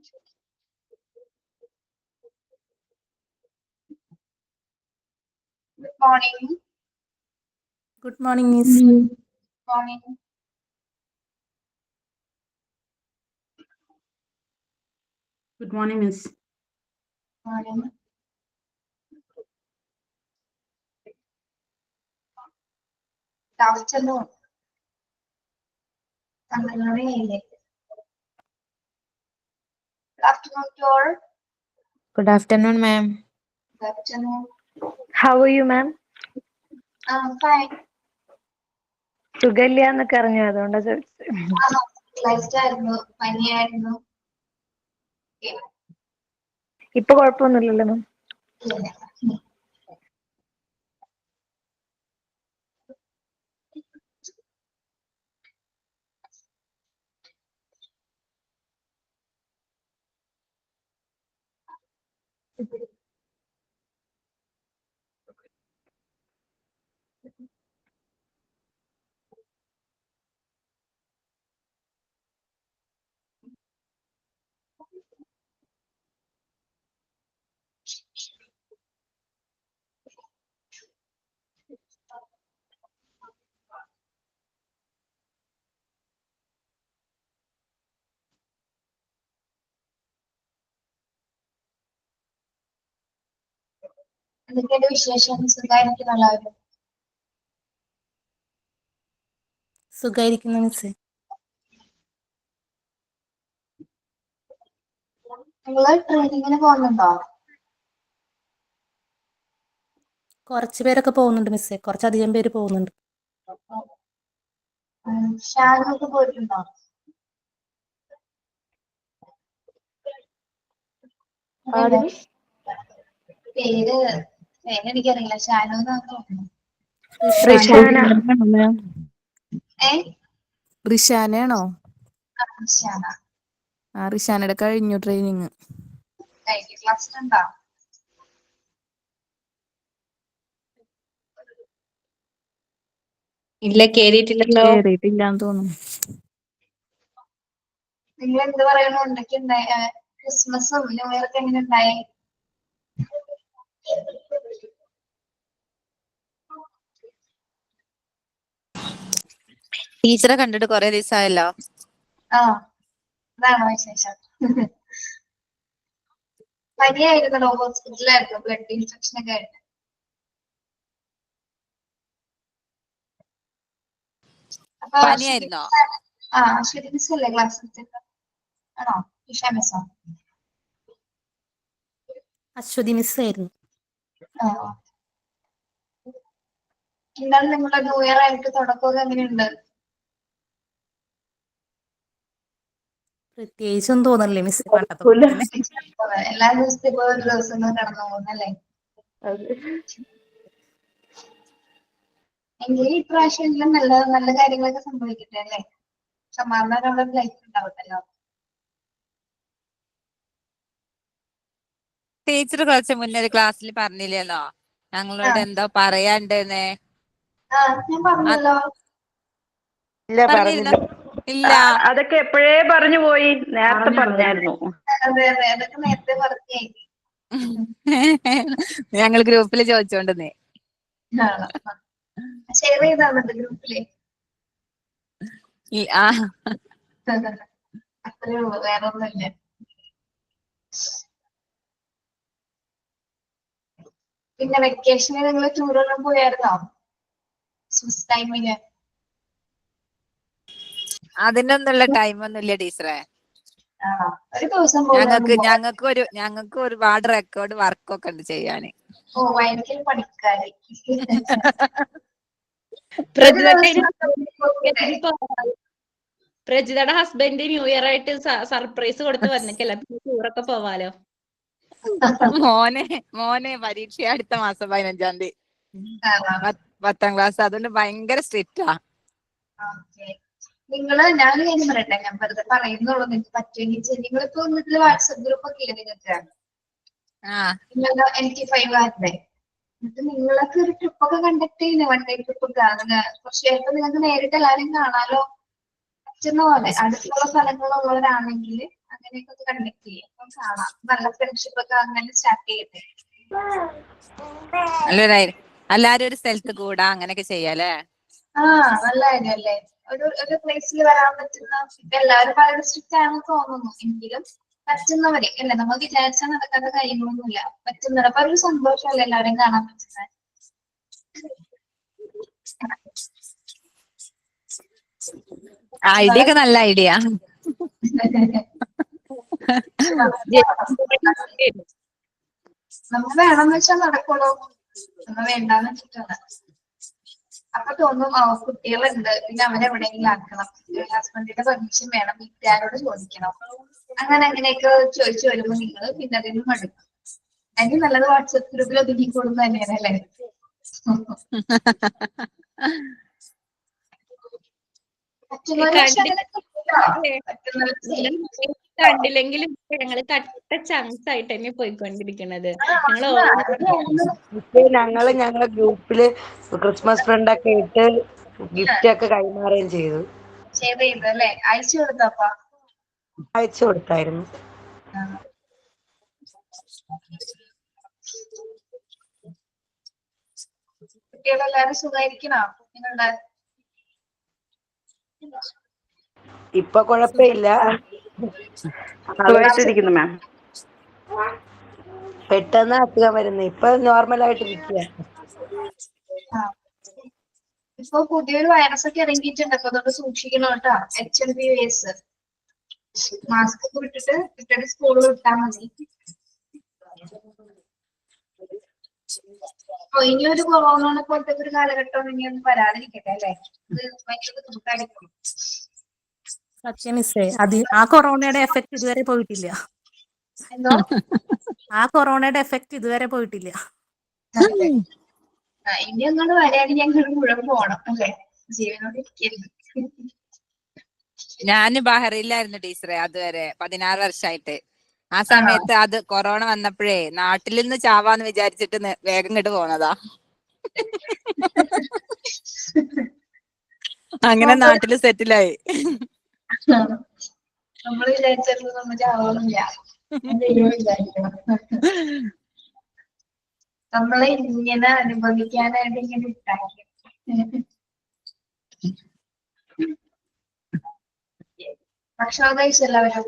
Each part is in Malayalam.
Good morning. Good morning, Miss. Morning. Good morning, Miss. Morning. Good afternoon. Good afternoon to all. Good afternoon, ma'am. Good afternoon. How are you, ma'am? Fine. സുഖമില്ലാന്നൊക്കെ അറിഞ്ഞു, അതുകൊണ്ടാ ചോദിച്ചത്. ക്ലൈസ്റ്റായിരുന്നു, പനിയായിരുന്നു. ഇപ്പൊ കുഴപ്പമൊന്നുമില്ലല്ലോ മാം? എന്തൊക്കെയുണ്ട് വിശേഷം? സുഖമായിരിക്കും എല്ലാവരും? സുഖായിരിക്കുന്നു മിസ്. നിങ്ങള് ട്രെയിനിങ്ങിന് പോകുന്നുണ്ടോ? കുറച്ച് പേരൊക്കെ പോകുന്നുണ്ട് മിസ്സേ, കുറച്ചധികം പേര് പോകുന്നുണ്ട്. ഷാനൊക്കെ പോയിട്ടുണ്ടോ? പേര് എനിക്കറിയില്ല. ഷാനു എന്നാണ് തോന്നുന്നു. റിഷാനയാണോ? ഷാന. റിഷാനയുടെ കഴിഞ്ഞു ട്രെയിനിങ്. ക്ലാസ്സിലുണ്ടോ? ഇല്ല, കേറിയിട്ടില്ലല്ലോ. കേറിയിട്ടില്ലാന്ന് തോന്നുന്നു. നിങ്ങൾ എന്ത് പറയണു? എന്തൊക്കെയുണ്ടായി? ക്രിസ്മസും ന്യൂ ഇയർ ഒക്കെ എങ്ങനെ ഉണ്ടായി? ടീച്ചറെ കണ്ടിട്ട് കുറെ ദിവസമായല്ലോ. അതാണോ വിശേഷം? പനിയായിരുന്നല്ലോ, ഹോസ്പിറ്റലായിരുന്നു, ബ്ലഡ് ഇൻഫെക്ഷൻ ഒക്കെ ആയിരുന്നു. പനിയായിരുന്നോ? അശ്വതി മിസ് അല്ലേ ക്ലാസ് എടുത്തത്? ആണോ? ഇഷ മിസ്സോ? അശ്വതി മിസ് ആയിരുന്നു. എന്താണ് നിങ്ങളുടെ ന്യൂ ഇയർ ആയിട്ട് തുടക്കമൊക്കെ എങ്ങനെയുണ്ട്? പ്രത്യേകിച്ചൊന്നും തോന്നണില്ലേ മിസ്? പണ്ടത്തെ എല്ലാ ദിവസവും ഇപ്പൊ ഒരു ദിവസം കടന്നു പോകുന്നല്ലേ? എങ്കിൽ ഇപ്രാവശ്യമെങ്കിലും നല്ല നല്ല കാര്യങ്ങളൊക്കെ സംഭവിക്കട്ടെ അല്ലേ? സമാധാനമുള്ള ലൈഫ് ഉണ്ടാവട്ടല്ലോ. ടീച്ചർ കുറച്ച് മുന്നേ ഒരു ക്ലാസ്സിൽ പറഞ്ഞില്ലേന്നോ ഞങ്ങളോട് എന്തോ പറയാണ്ടെന്ന്? ഞാൻ പറഞ്ഞല്ലോ. ഇല്ല, പറഞ്ഞില്ല. ഇല്ല, അതൊക്കെ എപ്പോഴേ പറഞ്ഞു പോയി. നേരത്തെ പറഞ്ഞായിരുന്നു. അതെ അതെ, അതൊക്കെ നേരത്തെ പറഞ്ഞേ. ഞങ്ങൾ ഗ്രൂപ്പില് ചോദിച്ചോണ്ടെന്നേ. ഷെയർ ചെയ്താൽ ഗ്രൂപ്പില്. അത്രേ ഉള്ളൂ, വേറെ ഒന്നുമില്ല. പിന്നെ വെക്കേഷന് നിങ്ങൾ ടൂറൊന്നും പോയായിരുന്നോ? സ്വിസ് ടൈമില്? അതിനൊന്നുള്ള ടൈമൊന്നുമില്ല ടീച്ചറെ. ഒരു ദിവസം പോലും ഞങ്ങൾക്ക് ഒരുപാട് റെക്കോർഡ് വർക്കൊക്കെ ഉണ്ട് ചെയ്യാന്. ഭയങ്കര പണിക്കാരി. പ്രജിതയുടെ ഹസ്ബൻഡ് ന്യൂ ഇയർ ആയിട്ട് സർപ്രൈസ് കൊടുത്ത് വന്നിക്കല്ല, ടൂറൊക്കെ പോവാലോ. മോനെ പരീക്ഷ അടുത്ത മാസം 15-ാം തീയതി, 10ാം ക്ലാസ്. അതുകൊണ്ട് ഭയങ്കര സ്ട്രിക്റ്റാ. ഞാനൊരു കാര്യം പറയട്ടെ, ഞാൻ വെറുതെ പറയുന്നുള്ളൂ. നിങ്ങൾക്ക് പറ്റുമെങ്കിൽ നിങ്ങളിപ്പോ വീട്ടില് വാട്സപ്പ് ഗ്രൂപ്പ് ഒക്കെ ഇല്ലേ നിങ്ങൾക്ക്? NT5 എന്നിട്ട് നിങ്ങളൊക്കെ ഒരു ട്രിപ്പ് ഒക്കെ കണ്ടക്ട് ചെയ്യുന്നേ, വൺ ഡേ ട്രിപ്പ് ഒക്കെ. അങ്ങനെ കുറച്ച് നേരത്തെ നിങ്ങൾക്ക് നേരിട്ട് എല്ലാവരും കാണാലോ, പറ്റുന്ന പോലെ. അടുത്തുള്ള സ്ഥലങ്ങളുള്ളവരാണെങ്കിൽ അങ്ങനെ അങ്ങനെയൊക്കെ ഒന്ന് കണ്ടക്ട് ചെയ്യും. അപ്പം കാണാം, നല്ല ഫ്രണ്ട്ഷിപ്പ് ഒക്കെ അങ്ങനെ സ്റ്റാർട്ട് ചെയ്യട്ടെ. എല്ലാരും ഒരു സ്ഥലത്ത് കൂടാ അങ്ങനെയൊക്കെ ചെയ്യാലേ. നല്ല കാര്യല്ലേ. ഒരു പ്ലേസിൽ വരാൻ പറ്റുന്ന, ഇപ്പൊ എല്ലാവരും വളരെ സ്ട്രിക്റ്റ് ആണെന്ന് തോന്നുന്നു, എങ്കിലും പറ്റുന്നവരെ അല്ലെ, നമ്മൾ വിചാരിച്ചാൽ നടക്കാത്ത കാര്യങ്ങളൊന്നുമില്ല, പറ്റുന്നവരെ അപ്പൊ ഒരു സന്തോഷമല്ലേ എല്ലാവരെയും കാണാൻ പറ്റുന്നത്. ഐഡിയ ഒക്കെ നല്ല ഐഡിയ. നമ്മൾ വേണമെന്ന് വെച്ചാൽ നടക്കുള്ളൂ, നമ്മൾ വേണ്ടാന്ന് വെച്ചിട്ടാണ്. അപ്പൊ തോന്നും കുട്ടികളുണ്ട്, പിന്നെ അവരെവിടെയെങ്കിലും ആക്കണം, ഹസ്ബൻഡിന്റെ പെർമിഷൻ വേണം, വീട്ടുകാരോട് ചോദിക്കണം, അങ്ങനെയൊക്കെ ചോദിച്ചു വരുമ്പോ നിങ്ങൾ പിന്നെ അതിന് മടുക്കും. അതിന് നല്ലത് വാട്സപ്പ് ഗ്രൂപ്പിൽ ഒതുങ്ങിക്കൂടുന്ന തന്നെയാണ് അല്ലേ. കണ്ടില്ലെങ്കിലും ഞങ്ങള് കട്ട ചങ്സ് ആയിട്ട് തന്നെ പോയിക്കൊണ്ടിരിക്കണത്. ഞങ്ങളെ ഗ്രൂപ്പില് ക്രിസ്മസ് ഫ്രണ്ട് ഒക്കെ ഇട്ട് ഗിഫ്റ്റ് ഒക്കെ കൈമാറുകയും ചെയ്തു. അല്ലേ? അയച്ചു കൊടുത്തപ്പാ? അയച്ചു കൊടുത്തായിരുന്നു. കുട്ടികളെല്ലാരും സുഖമായിരിക്കണോ നിങ്ങളുടെ? ഇപ്പൊ കുഴപ്പമില്ല, സുഖമായിട്ടിരിക്കുന്നു മാം. പെട്ടെന്ന് അസുഖം വരുന്നു, ഇപ്പൊ നോർമലായിട്ടിരിക്കുക. ഇപ്പൊ പുതിയൊരു വൈറസ് ഒക്കെ ഇറങ്ങിയിട്ടുണ്ട്, അപ്പൊ അതുകൊണ്ട് സൂക്ഷിക്കണം കേട്ടോ. HMPVS മാസ്ക് ഒക്കെ ഇട്ടിട്ട് സ്കൂളിൽ വിട്ടാൽ മതി. ഇനിയൊരു കൊറോണ പോലത്തെ ഒരു കാലഘട്ടം ഇനിയൊന്നും വരാതിരിക്കട്ടെ അല്ലെ. ഇത് ഭയങ്കര ബുദ്ധിമുട്ടായിരിക്കും. സത്യം മിസ്സേ, ആ കൊറോണയുടെ എഫക്ട് ഇതുവരെ പോയിട്ടില്ല. എന്തോ? ആ കൊറോണയുടെ എഫക്ട് ഇതുവരെ പോയിട്ടില്ല. ഇനി ഒന്നുകൊണ്ട് വരാണെങ്കിൽ ഞങ്ങൾ മുഴുവൻ പോണം അല്ലെ, ജീവനോട് ഇരിക്കരുത്. ഞാന് ബഹ്റൈനിലായിരുന്നു ടീച്ചറെ അതുവരെ 16 വർഷമായിട്ട്. ആ സമയത്ത് അത് കൊറോണ വന്നപ്പോഴേ നാട്ടിൽ നിന്ന് ചാവാന്ന് വിചാരിച്ചിട്ട് വേഗം ഇങ്ങോട്ട് പോന്നതാ. അങ്ങനെ നാട്ടില് സെറ്റിലായി. നമ്മള് വിചാരിച്ചത് നമ്മൾ ചാവാറില്ല, വിചാരിക്കണം. നമ്മളെ ഇങ്ങനെ അനുഭവിക്കാനായിട്ട് ഇങ്ങനെ ഇട്ടായിരിക്കും. ഭക്ഷണം കഴിച്ചെല്ലാവരും?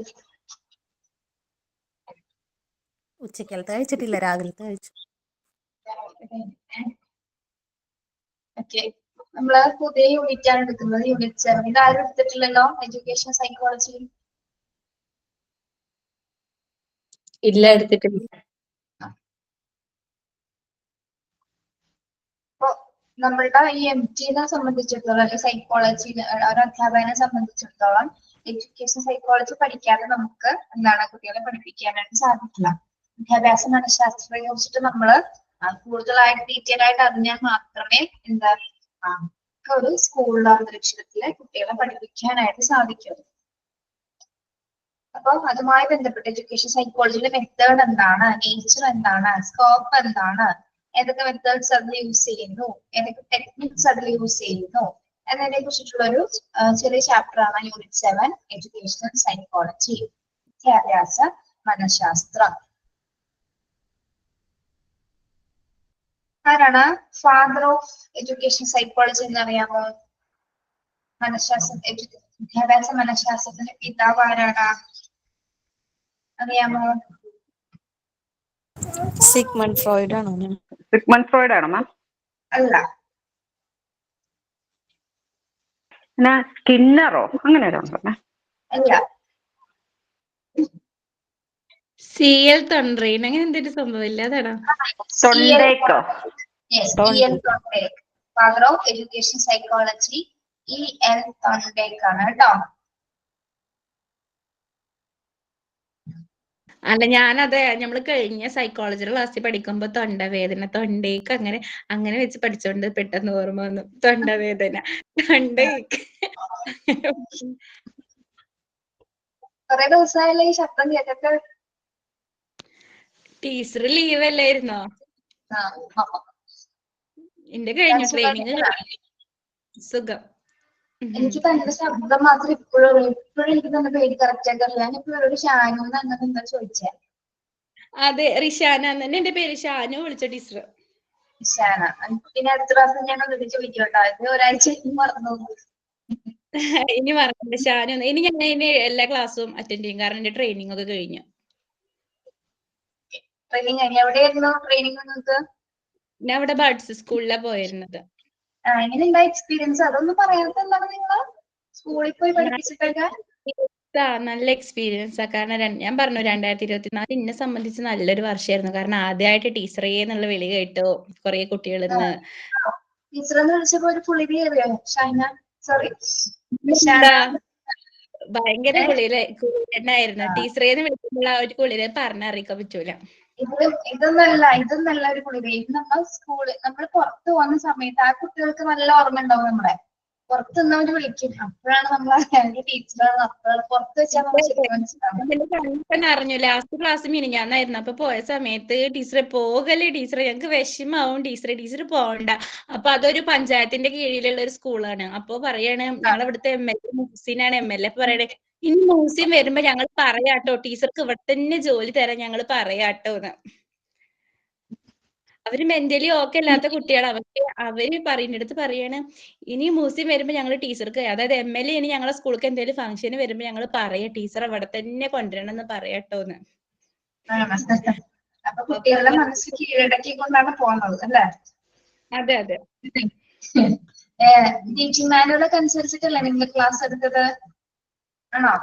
ഉച്ചക്കലത്തെ കഴിച്ചിട്ടില്ല, രാവിലത്തെ കഴിച്ചു. ഓക്കെ, നമ്മള് പുതിയ യൂണിറ്റ് ആണ് എടുക്കുന്നത്, യൂണിറ്റ് 7. ഇത് ആരും എടുത്തിട്ടില്ലല്ലോ, എഡ്യൂക്കേഷൻ സൈക്കോളജി? ഇല്ല, എടുത്തിട്ടില്ല. അപ്പൊ നമ്മളുടെ ഈ MTനെ സംബന്ധിച്ചിടത്തോളം, സൈക്കോളജി ഒരു അധ്യാപകനെ സംബന്ധിച്ചിടത്തോളം എഡ്യൂക്കേഷൻ സൈക്കോളജി പഠിക്കാതെ നമുക്ക് എന്താണ് കുട്ടികളെ പഠിപ്പിക്കാനായിട്ട് സാധിക്കില്ല. വിദ്യാഭ്യാസ മനഃശാസ്ത്രത്തെ കുറിച്ചിട്ട് നമ്മള് കൂടുതലായിട്ട് ഡീറ്റെയിൽ ആയിട്ട് അറിഞ്ഞാൽ മാത്രമേ എന്താ ഒരു സ്കൂളിലെ അന്തരീക്ഷത്തിലെ കുട്ടികളെ പഠിപ്പിക്കാനായിട്ട് സാധിക്കുള്ളൂ. അപ്പൊ അതുമായി ബന്ധപ്പെട്ട് എഡ്യൂക്കേഷൻ സൈക്കോളജിയുടെ മെത്തേഡ് എന്താണ്, നേച്ചർ എന്താണ്, സ്കോപ്പ് എന്താണ്, ഏതൊക്കെ മെത്തേഡ്സ് അതിൽ യൂസ് ചെയ്യുന്നു, ഏതൊക്കെ ടെക്നിക്സ് അതിൽ യൂസ് ചെയ്യുന്നു എന്നതിനെ കുറിച്ചിട്ടുള്ള ഒരു ചെറിയ ചാപ്റ്റർ ആണ് യൂണിറ്റ് 7 എഡ്യൂക്കേഷൻ സൈക്കോളജി, വിദ്യാഭ്യാസ മനഃശാസ്ത്രം. ആരാണ് ഫാദർ ഓഫ് എഡ്യൂക്കേഷൻ സൈക്കോളജി എന്നറിയാമോ? വിദ്യാഭ്യാസ മനഃശാസ്ത്രത്തിന്റെ പിതാവ് ആരാണ് അറിയാമോ? സിഗ്മണ്ട് ഫ്രോയിഡ് ആണോ? സിഗ്മണ്ട് ഫ്രോയിഡ് ആണോ മാം? അല്ല. പിന്നെ സ്കിന്നറോ അങ്ങനെ ഉണ്ടോ മാം? അല്ല. CL തൊണ്ടറൈൻ അങ്ങനെ എന്തൊരു സംഭവം ഇല്ല, അതാണോ? തൊണ്ടേക്കോ? Father of education psychology EL Thorndike ആണ് കേട്ടോ. അല്ല, ഞാനത് നമ്മള് കഴിഞ്ഞ സൈക്കോളജിയുടെ ക്ലാസ്സിൽ പഠിക്കുമ്പോ തൊണ്ടവേദന, തൊണ്ടേക്ക് അങ്ങനെ വെച്ച് പഠിച്ചോണ്ട് പെട്ടെന്ന് ഓർമ്മ വന്നു. തൊണ്ടവേദന, തൊണ്ടേക്ക്. കുറെ ദിവസമായല്ലോ ഈ ശബ്ദം കേട്ടിട്ട്. ടീച്ചർ ലീവ് അല്ലായിരുന്നോ? എന്റെ കഴിഞ്ഞു ട്രെയിനിങ്. സുഖം. എനിക്ക് തന്റെ ശബ്ദം മാത്രം ഇപ്പോഴും എനിക്ക് തന്നെ പേര് കറക്റ്റ് ആയിട്ട് അറിയാം. ഞാൻ ഇപ്പോഴും ഒരു ഷാനു അങ്ങനെ എന്താ ചോദിച്ചേ. അതെ, റിഷാന തന്നെ എന്റെ പേര്. ഷാനു വിളിച്ച ടീച്ചർ. ഷാന. പിന്നെ അടുത്ത പ്രാവശ്യം ഞാൻ ഒന്നിട്ട് ചോദിക്കും കേട്ടോ. ഇത് ഒരാഴ്ച മറന്നു. ഇനി മറക്കണ്ട ഷാനു. ഇനി ഞാൻ ഇനി എല്ലാ ക്ലാസ്സും അറ്റൻഡ് ചെയ്യും, കാരണം എന്റെ ട്രെയിനിങ് ഒക്കെ കഴിഞ്ഞു. ട്രെയിനിങ് കഴിഞ്ഞു. എവിടെയായിരുന്നു ട്രെയിനിങ് നിങ്ങൾക്ക്? ഞാൻ അവിടെ ബഡ്സ് സ്കൂളിലാണ് പോയിരുന്നത്. എങ്ങനെയുണ്ടാ എക്സ്പീരിയൻസ്? അതൊന്നും പറയാത്ത എന്താണ് നിങ്ങള് സ്കൂളിൽ പോയി പഠിപ്പിച്ചിട്ടൊക്കെ? നല്ല എക്സ്പീരിയൻസ് ആ. കാരണം ഞാൻ പറഞ്ഞു 2024 എന്നെ സംബന്ധിച്ച് നല്ലൊരു വർഷമായിരുന്നു. കാരണം ആദ്യമായിട്ട് ടീച്ചറേ എന്നുള്ള വിളി കേട്ടു കുറെ കുട്ടികൾ ഇന്ന്. ടീച്ചറെന്ന് വിളിച്ചപ്പോ ഒരു പുള്ളി കയറിയോ? ഷൈന, സോറി, ഭയങ്കര കുളിരനായിരുന്നു. ടീച്ചറേന്ന് വിളിക്കുമ്പോൾ ആ ഒരു കുളിരെ പറഞ്ഞറിയിക്കാൻ പറ്റൂല. ഇതൊന്നല്ല ഒരു കുളിര്. ഇത് നമ്മൾ നമ്മൾ പുറത്ത് പോകുന്ന സമയത്ത് ആ കുട്ടികൾക്ക് നല്ല ഓർമ്മ ഉണ്ടാവും. നമ്മുടെ പുറത്ത് നിന്നവര് വിളിക്കും, അപ്പോഴാണ് നമ്മൾ ടീച്ചറാണ്. അപ്പോഴാണ് പുറത്ത് വെച്ചാൽ നമുക്ക് മനസ്സിലാവും. അറിഞ്ഞു ലാസ്റ്റ് ക്ലാസ് മിനിഞ്ഞാന്നായിരുന്നു. അപ്പൊ പോയ സമയത്ത് ടീച്ചറെ പോകല്ലേ ടീച്ചറെ, ഞങ്ങക്ക് വിഷമാവും ടീച്ചർ പോകണ്ട. അപ്പൊ അതൊരു പഞ്ചായത്തിന്റെ കീഴിലുള്ള ഒരു സ്കൂളാണ്. അപ്പൊ പറയാണ് ഞങ്ങൾ ഇവിടുത്തെ MLA മുഹ്സിനാണ് MLA. അപ്പൊ പറയണേ ഇനി മുഹ്സിൻ വരുമ്പോ ഞങ്ങൾ പറയാട്ടോ ടീച്ചർക്ക് ഇവിടെ തന്നെ ജോലി തരാൻ ഞങ്ങൾ പറയാട്ടോന്ന്. അവര് മെന്റലി ഓക്കെ അല്ലാത്ത കുട്ടികൾ. അവര് പറയുന്നിടത്ത് പറയാണ് ഇനി മുഹ്സിൻ വരുമ്പോ ഞങ്ങൾ ടീച്ചർക്ക്, അതായത് MLA ഇനി ഞങ്ങളെ സ്കൂൾക്ക് എന്തെങ്കിലും ഫംഗ്ഷന് വരുമ്പോ ഞങ്ങൾ പറയാ ടീച്ചർ അവിടെ തന്നെ കൊണ്ടുവരണം എന്ന് പറയാട്ടോന്ന്. അപ്പൊ കുട്ടികളുടെ മനസ്സ് കീഴടക്കി കൊണ്ടാണ് പോകുന്നത് അല്ലേ? അതെ അതെ. ടീച്ചിങ് മാനുവലൊക്കെ അനുസരിച്ചിട്ടല്ലേ നിങ്ങൾ ക്ലാസ് എടുത്തത്? ആണോ?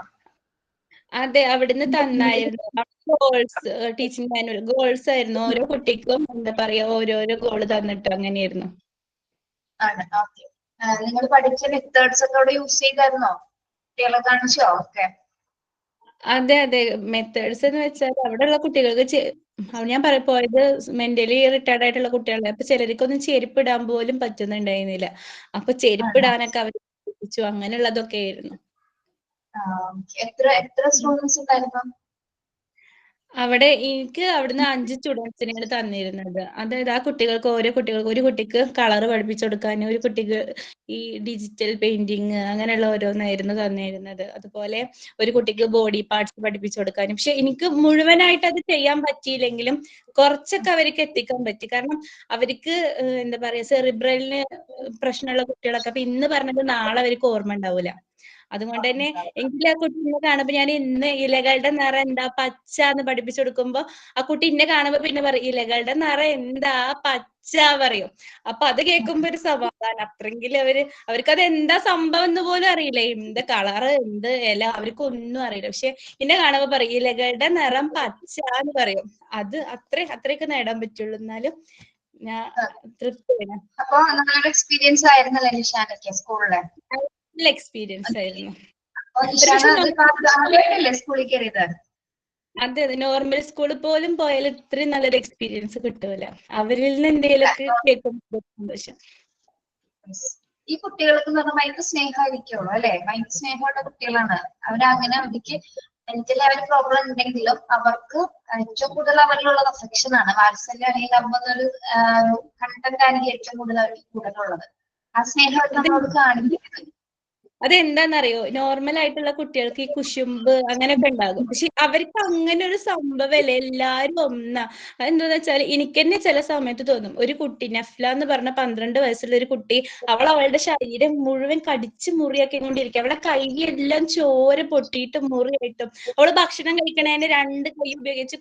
അതെ, അവിടുന്ന് തന്നായിരുന്നു ഗോൾസ്. ടീച്ചിങ് മാനുവൽ ഗോൾസ് ആയിരുന്നു. ഓരോ കുട്ടിക്കും എന്താ പറയാ ഓരോരോ ഗോള് തന്നിട്ട് അങ്ങനെയായിരുന്നു. ആണ്. ഓക്കെ. നിങ്ങൾ പഠിച്ച മെത്തേഡ്സ് ഒക്കെ അവിടെ യൂസ് ചെയ്തായിരുന്നോ? കുട്ടികളെ കാണിച്ചോ? ഓക്കെ. അതെ അതെ, മെത്തേഡ്സ് എന്ന് വെച്ചാൽ അവിടെയുള്ള കുട്ടികൾക്ക് ഞാൻ പോയത് മെന്റലി റിട്ടയർഡ് ആയിട്ടുള്ള കുട്ടികളെ. അപ്പൊ ചിലർക്കൊന്നും ചെരുപ്പിടാൻ പോലും പറ്റുന്നുണ്ടായിരുന്നില്ല. അപ്പൊ ചെരുപ്പിടാനൊക്കെ അവർ പഠിപ്പിച്ചു. അങ്ങനെയുള്ളതൊക്കെ ആയിരുന്നു. എത്ര സ്റ്റുഡൻസ് ഉണ്ടായിരുന്നു അവിടെ? എനിക്ക് അവിടുന്ന് 5 സ്റ്റുഡൻസിനെയാണ് തന്നിരുന്നത്. അതായത് ആ കുട്ടികൾക്ക് ഓരോ കുട്ടികൾക്ക്, ഒരു കുട്ടിക്ക് കളർ പഠിപ്പിച്ചു കൊടുക്കാൻ, ഒരു കുട്ടിക്ക് ഈ ഡിജിറ്റൽ പെയിന്റിങ് അങ്ങനെയുള്ള ഓരോന്നായിരുന്നു തന്നിരുന്നത്. അതുപോലെ ഒരു കുട്ടിക്ക് ബോഡി പാർട്സ് പഠിപ്പിച്ചു കൊടുക്കാനും. പക്ഷെ എനിക്ക് മുഴുവനായിട്ട് അത് ചെയ്യാൻ പറ്റിയില്ലെങ്കിലും കുറച്ചൊക്കെ അവർക്ക് എത്തിക്കാൻ പറ്റി. കാരണം അവർക്ക് എന്താ പറയാ സെറിബ്രലിന് പ്രശ്നമുള്ള കുട്ടികളൊക്കെ അപ്പൊ ഇന്ന് പറഞ്ഞത് നാളെ അവർക്ക് ഓർമ്മ ഉണ്ടാവൂല. അതുകൊണ്ട് തന്നെ എങ്കിലും ആ കുട്ടീനെ കാണുമ്പോ ഞാൻ ഇന്ന് ഇലകളുടെ നിറം എന്താ പച്ച എന്ന് പഠിപ്പിച്ചു കൊടുക്കുമ്പോ ആ കുട്ടി എന്നെ കാണുമ്പോ പിന്നെ പറയും ഇലകളുടെ നിറം എന്താ പച്ച പറയും. അപ്പൊ അത് കേൾക്കുമ്പോ ഒരു സമാധാനം. അത്രയെങ്കിലും അവർക്കത് എന്താ സംഭവം എന്ന് പോലും അറിയില്ല. എന്ത് കളറ് എന്ത് ഇല അവർക്കൊന്നും അറിയില്ല. പക്ഷെ എന്നെ കാണുമ്പോ പറയും ഇലകളുടെ നിറം പച്ച എന്ന് പറയും. അത് അത്രയൊക്കെ നേടാൻ പറ്റുള്ളൂ. എന്നാലും ഞാൻ തൃപ്തിയാണ്. അപ്പൊ നല്ലൊരു എക്സ്പീരിയൻസ് ആയിരുന്നല്ലേ നിഷാനൊക്കെ സ്കൂളിലെ? നല്ല എക്സ്പീരിയൻസ് ആയിരുന്നു. സ്കൂളിൽ കയറിയത്? അതെ അതെ, നോർമൽ സ്കൂളിൽ പോലും പോയാൽ ഇത്രയും നല്ലൊരു എക്സ്പീരിയൻസ് കിട്ടൂല. അവരിൽ നിന്ന് എന്തെങ്കിലുമൊക്കെ കേൾക്കുമ്പോൾ സന്തോഷം. ഈ കുട്ടികൾക്ക് എന്ന് പറഞ്ഞാൽ ഭയങ്കര സ്നേഹമായിരിക്കുള്ളൂ അല്ലെ? ഭയങ്കര സ്നേഹമുള്ള കുട്ടികളാണ് അവരങ്ങനെ. അവർക്ക് മെന്റലി അവർ പ്രോബ്ലം ഉണ്ടെങ്കിലും അവർക്ക് ഏറ്റവും കൂടുതൽ അവരിലുള്ളത് അഫെക്ഷൻ ആണ്. വാത്സല്യം അല്ലെങ്കിൽ അമ്മന്നൊരു കണ്ടന്റ് ആണെങ്കിൽ ഏറ്റവും കൂടുതൽ അവർക്ക് കൂടുതലുള്ളത്. ആ സ്നേഹം അവർ നമ്മളോട് കാണിക്കുന്നത്. അതെന്താന്നറിയോ, നോർമൽ ആയിട്ടുള്ള കുട്ടികൾക്ക് ഈ കുശുമ്പ് അങ്ങനെയൊക്കെ ഉണ്ടാകും. പക്ഷെ അവർക്ക് അങ്ങനെ ഒരു സംഭവമല്ല. എല്ലാരും ഒന്നാ. അതെന്താന്ന് വെച്ചാൽ എനിക്ക് തന്നെ ചില സമയത്ത് തോന്നും, ഒരു കുട്ടി നഫ്ല എന്ന് പറഞ്ഞ 12 വയസ്സുള്ള ഒരു കുട്ടി, അവളുടെ ശരീരം മുഴുവൻ കടിച്ചു മുറിയാക്കി കൊണ്ടിരിക്കുക. അവളുടെ കൈയെല്ലാം ചോര പൊട്ടിയിട്ടും മുറിയായിട്ടും അവള് ഭക്ഷണം കഴിക്കണേന് 2 കൈ ഉപയോഗിച്ച്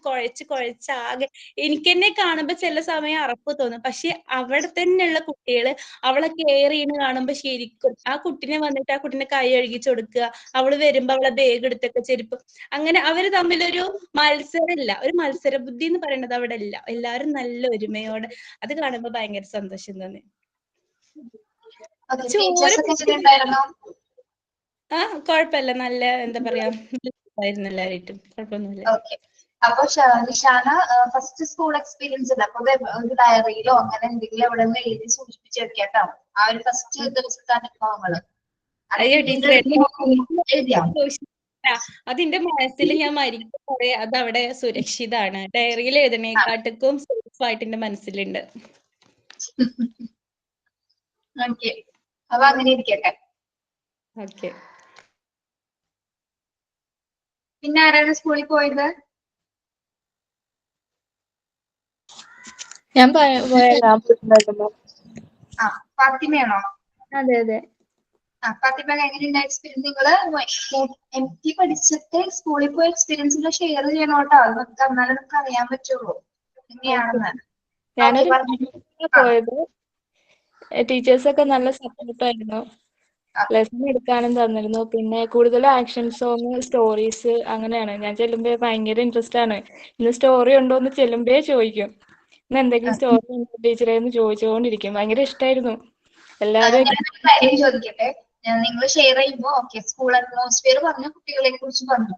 കുഴച്ച് ആകെ. എനിക്ക് തന്നെ കാണുമ്പോ ചില സമയം അറപ്പ് തോന്നും. പക്ഷെ അവിടെ തന്നെയുള്ള കുട്ടികള് അവളെ കെയർ ചെയ്യുന്ന കാണുമ്പോ ശരിക്കും ആ കുട്ടിനെ വന്നിട്ട് ആ കുട്ടിനെ കൈ കഴുകിച്ചു കൊടുക്കുക, അവള് വരുമ്പോ അവളെ ബാഗ് എടുത്തൊക്കെ ചെരുപ്പ്, അങ്ങനെ അവര് തമ്മിലൊരു മത്സരമില്ല. ഒരു മത്സര ബുദ്ധി എന്ന് പറയുന്നത് അവിടെ ഇല്ല. എല്ലാവരും നല്ല ഒരുമയോടെ. അത് കാണുമ്പോ ഭയങ്കര സന്തോഷം തോന്നി. കുഴപ്പമില്ല, നല്ല എന്താ പറയാ ആയിരുന്നു എല്ലാവരായിട്ടും. കുഴപ്പമൊന്നുമില്ല. അപ്പൊ നിഷാന ഫസ്റ്റ് സ്കൂൾ എക്സ്പീരിയൻസ് ഉണ്ട്. അപ്പൊ ഒരു ഡയറിയിലോ അങ്ങനെ എന്തെങ്കിലും എവിടെ നിന്ന് എഴുതി സൂക്ഷിപ്പിച്ച് വെക്കാട്ടോ ആ ഒരു ഫസ്റ്റ് ദിവസത്തെ അനുഭവങ്ങള്. അതിന്റെ മനസ്സിൽ ഞാൻ മരിക്കും വരെ അത് അവിടെ സുരക്ഷിതാണ്. ഡയറിയിൽ എഴുതണേക്കാട്ടും സേഫ് ആയിട്ട് എന്റെ മനസ്സിലുണ്ട്. അപ്പൊ അങ്ങനെ ഇരിക്കട്ടെ. ഓക്കെ. പിന്നെ ആരാണ് സ്കൂളിൽ പോയത്? ഞാൻ പോയിട്ടുണ്ടായിരുന്നു. ആ, ഫാത്തിമയാണോ? അതെ അതെ. ഫാത്തിമ എങ്ങനെയുണ്ട് എക്സ്പീരിയൻസ്? നിങ്ങള് MT പഠിച്ചിട്ട് സ്കൂളിൽ പോയ എക്സ്പീരിയൻസിൽ ഷെയർ ചെയ്യണം കേട്ടോ. അത് നമുക്ക് എന്നാലേ നമുക്ക് അറിയാൻ പറ്റുള്ളൂ എങ്ങനെയാണെന്ന്. ഞാനൊരു Okay, പറഞ്ഞോ. പോയത് ടീച്ചേഴ്സ് ഒക്കെ നല്ല സപ്പോർട്ടായിരുന്നു. ലെസൺ എടുക്കാനും തന്നിരുന്നു. പിന്നെ കൂടുതൽ ആക്ഷൻ സോങ്, സ്റ്റോറീസ് അങ്ങനെയാണ്. ഞാൻ ചെല്ലുമ്പോ ഭയങ്കര ഇൻട്രസ്റ്റ് ആണ്. ഇന്ന് സ്റ്റോറി ഉണ്ടോ എന്ന് ചെല്ലുമ്പേ ചോദിക്കും. ഇന്ന് എന്തെങ്കിലും സ്റ്റോറി ഉണ്ടോ ടീച്ചറെ എന്ന് ചോദിച്ചുകൊണ്ടിരിക്കും. ഭയങ്കര ഇഷ്ടമായിരുന്നു. എല്ലാവരും ഞാനൊരു കാര്യം ചോദിക്കട്ടെ. നിങ്ങൾ ഷെയർ ചെയ്യുമ്പോ സ്കൂൾ അറ്റ്മോസ്ഫിയർ പറഞ്ഞു, കുട്ടികളെ കുറിച്ച് പറഞ്ഞു.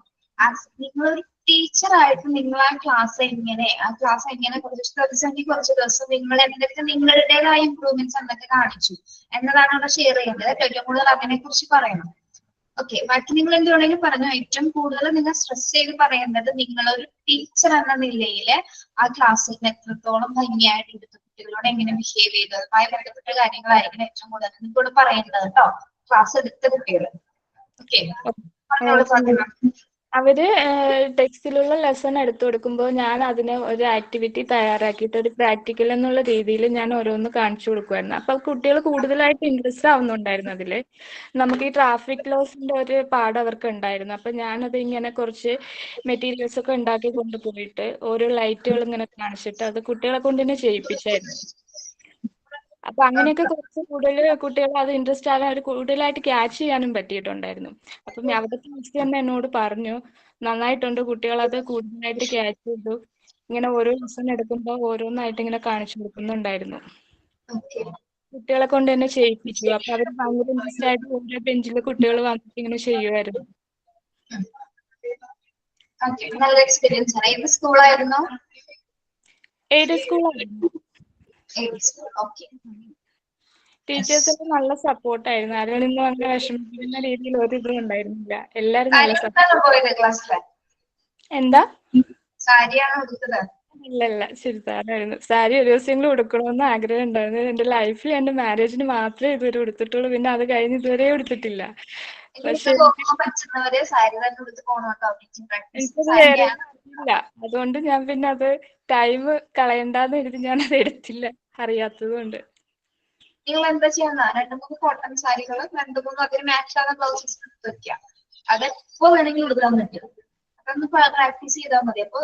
നിങ്ങളൊരു ടീച്ചറായിട്ട് നിങ്ങൾ ആ ക്ലാസ് എങ്ങനെ കുറച്ച് പ്രതിസന്ധി കുറച്ച് ദിവസം നിങ്ങൾ എന്തൊക്കെ നിങ്ങളുടേതായ ഇമ്പ്രൂവ്മെന്റ്സ് എന്തൊക്കെ കാണിച്ചു എന്നതാണ് അവിടെ ഷെയർ ചെയ്യേണ്ടത്. ഏറ്റവും കൂടുതൽ അതിനെ കുറിച്ച് പറയണം. ഓക്കെ, ബാക്കി നിങ്ങൾ എന്ത് വേണമെങ്കിലും പറഞ്ഞു. ഏറ്റവും കൂടുതൽ നിങ്ങൾ സ്ട്രെസ് ചെയ്ത് പറയേണ്ടത് നിങ്ങളൊരു ടീച്ചർ എന്ന നിലയിൽ ആ ക്ലാസ്സിൽ എത്രത്തോളം ഭംഗിയായിട്ട് എടുത്തു കുട്ടികളോട് എങ്ങനെ ബിഹേവ് ചെയ്തത്, അതുമായി ബന്ധപ്പെട്ട കാര്യങ്ങളായിരിക്കും ഏറ്റവും കൂടുതൽ നിങ്ങളോട് പറയേണ്ടത് കേട്ടോ, ക്ലാസ് എടുത്ത കുട്ടികൾ. ഓക്കെ, പറഞ്ഞോളൂ ഫാത്തിമ. അവര് ടെക്സ്റ്റിലുള്ള ലെസൺ എടുത്തു കൊടുക്കുമ്പോൾ ഞാൻ അതിന് ഒരു ആക്ടിവിറ്റി തയ്യാറാക്കിയിട്ട് ഒരു പ്രാക്ടിക്കൽ എന്നുള്ള രീതിയിൽ ഞാൻ ഓരോന്ന് കാണിച്ചു കൊടുക്കുമായിരുന്നു. അപ്പൊ കുട്ടികൾ കൂടുതലായിട്ട് ഇൻട്രസ്റ്റ് ആവുന്നുണ്ടായിരുന്നു അതില്. നമുക്ക് ഈ ട്രാഫിക് ലോസിന്റെ ഒരു പാഠം അവർക്ക് ഉണ്ടായിരുന്നു. അപ്പൊ ഞാനത് ഇങ്ങനെ കുറച്ച് മെറ്റീരിയൽസ് ഒക്കെ ഉണ്ടാക്കി കൊണ്ടുപോയിട്ട് ഓരോ ലൈറ്റുകൾ ഇങ്ങനെ കാണിച്ചിട്ട് അത് കുട്ടികളെ കൊണ്ട് തന്നെ ചെയ്യിപ്പിച്ചായിരുന്നു. അപ്പൊ അങ്ങനെയൊക്കെ കുറച്ച് കൂടുതൽ കുട്ടികളെ അത് ഇൻട്രസ്റ്റ് ആകാൻ അവർ കൂടുതലായിട്ട് ക്യാച്ച് ചെയ്യാനും പറ്റിയിട്ടുണ്ടായിരുന്നു. അപ്പം അവിടുത്തെ മിസ് തന്നെ എന്നോട് പറഞ്ഞു, നന്നായിട്ടുണ്ട്, കുട്ടികൾ അത് കൂടുതലായിട്ട് ക്യാച്ച് ചെയ്തു. ഇങ്ങനെ ഓരോ ലെസൺ എടുക്കുമ്പോൾ ഓരോന്നായിട്ട് ഇങ്ങനെ കാണിച്ചു കൊടുക്കുന്നുണ്ടായിരുന്നു. കുട്ടികളെ കൊണ്ട് തന്നെ ചെയ്യിപ്പിച്ചു. അപ്പൊ അവർ ഭയങ്കര ഇൻട്രസ്റ്റ് ആയിട്ട് ഓരോ ബെഞ്ചിലെ കുട്ടികൾ വന്നിട്ട് ഇങ്ങനെ ചെയ്യുമായിരുന്നു. നല്ല എക്സ്പീരിയൻസ് ആണ്. ഏത് സ്കൂളായിരുന്നു? ഏത് സ്കൂളായിരുന്നു. ടീച്ചേഴ്സൊക്കെ നല്ല സപ്പോർട്ടായിരുന്നു. ആരോടൊന്നും അങ്ങനെ വിഷമിപ്പിക്കുന്ന രീതിയിൽ ഒരു ഇതും ഉണ്ടായിരുന്നില്ല. എല്ലാരും നല്ല സപ്പോർട്ട്. എന്താ? സാരിയാണോ എടുത്തത്? ഇല്ല, ചുരിദാറായിരുന്നു. സാരി ഒരു ദിവസമെങ്കിലും ഉടുക്കണമെന്ന് ആഗ്രഹം ഉണ്ടായിരുന്നു. എന്റെ ലൈഫിൽ എന്റെ മാരേജിന് മാത്രമേ ഇതുവരെ ഉടുത്തിട്ടുള്ളൂ. പിന്നെ അത് കഴിഞ്ഞ് ഇതുവരെ ഉടുത്തിട്ടില്ല. പക്ഷെ പറ്റുന്നവരെ സാരി തന്നെ എടുത്ത് പോകണം. എനിക്കത് വേറെ അറിയില്ല. അതുകൊണ്ട് ഞാൻ പിന്നെ അത് ടൈം കളയണ്ടെന്ന് കരുതി ഞാൻ അത് എടുത്തില്ല, അറിയാത്തത് കൊണ്ട്. നിങ്ങൾ എന്താ ചെയ്യുന്ന 2-3 കോട്ടൺ സാരികൾ 2-3 അതിന് മാച്ച് ആവുന്ന ബ്ലൗസസ് എടുത്ത് വെക്കുക. അത് എപ്പോ വേണമെങ്കിലും എടുക്കാൻ പറ്റും. അതൊന്ന് പ്രാക്ടീസ് ചെയ്താൽ മതി. അപ്പൊ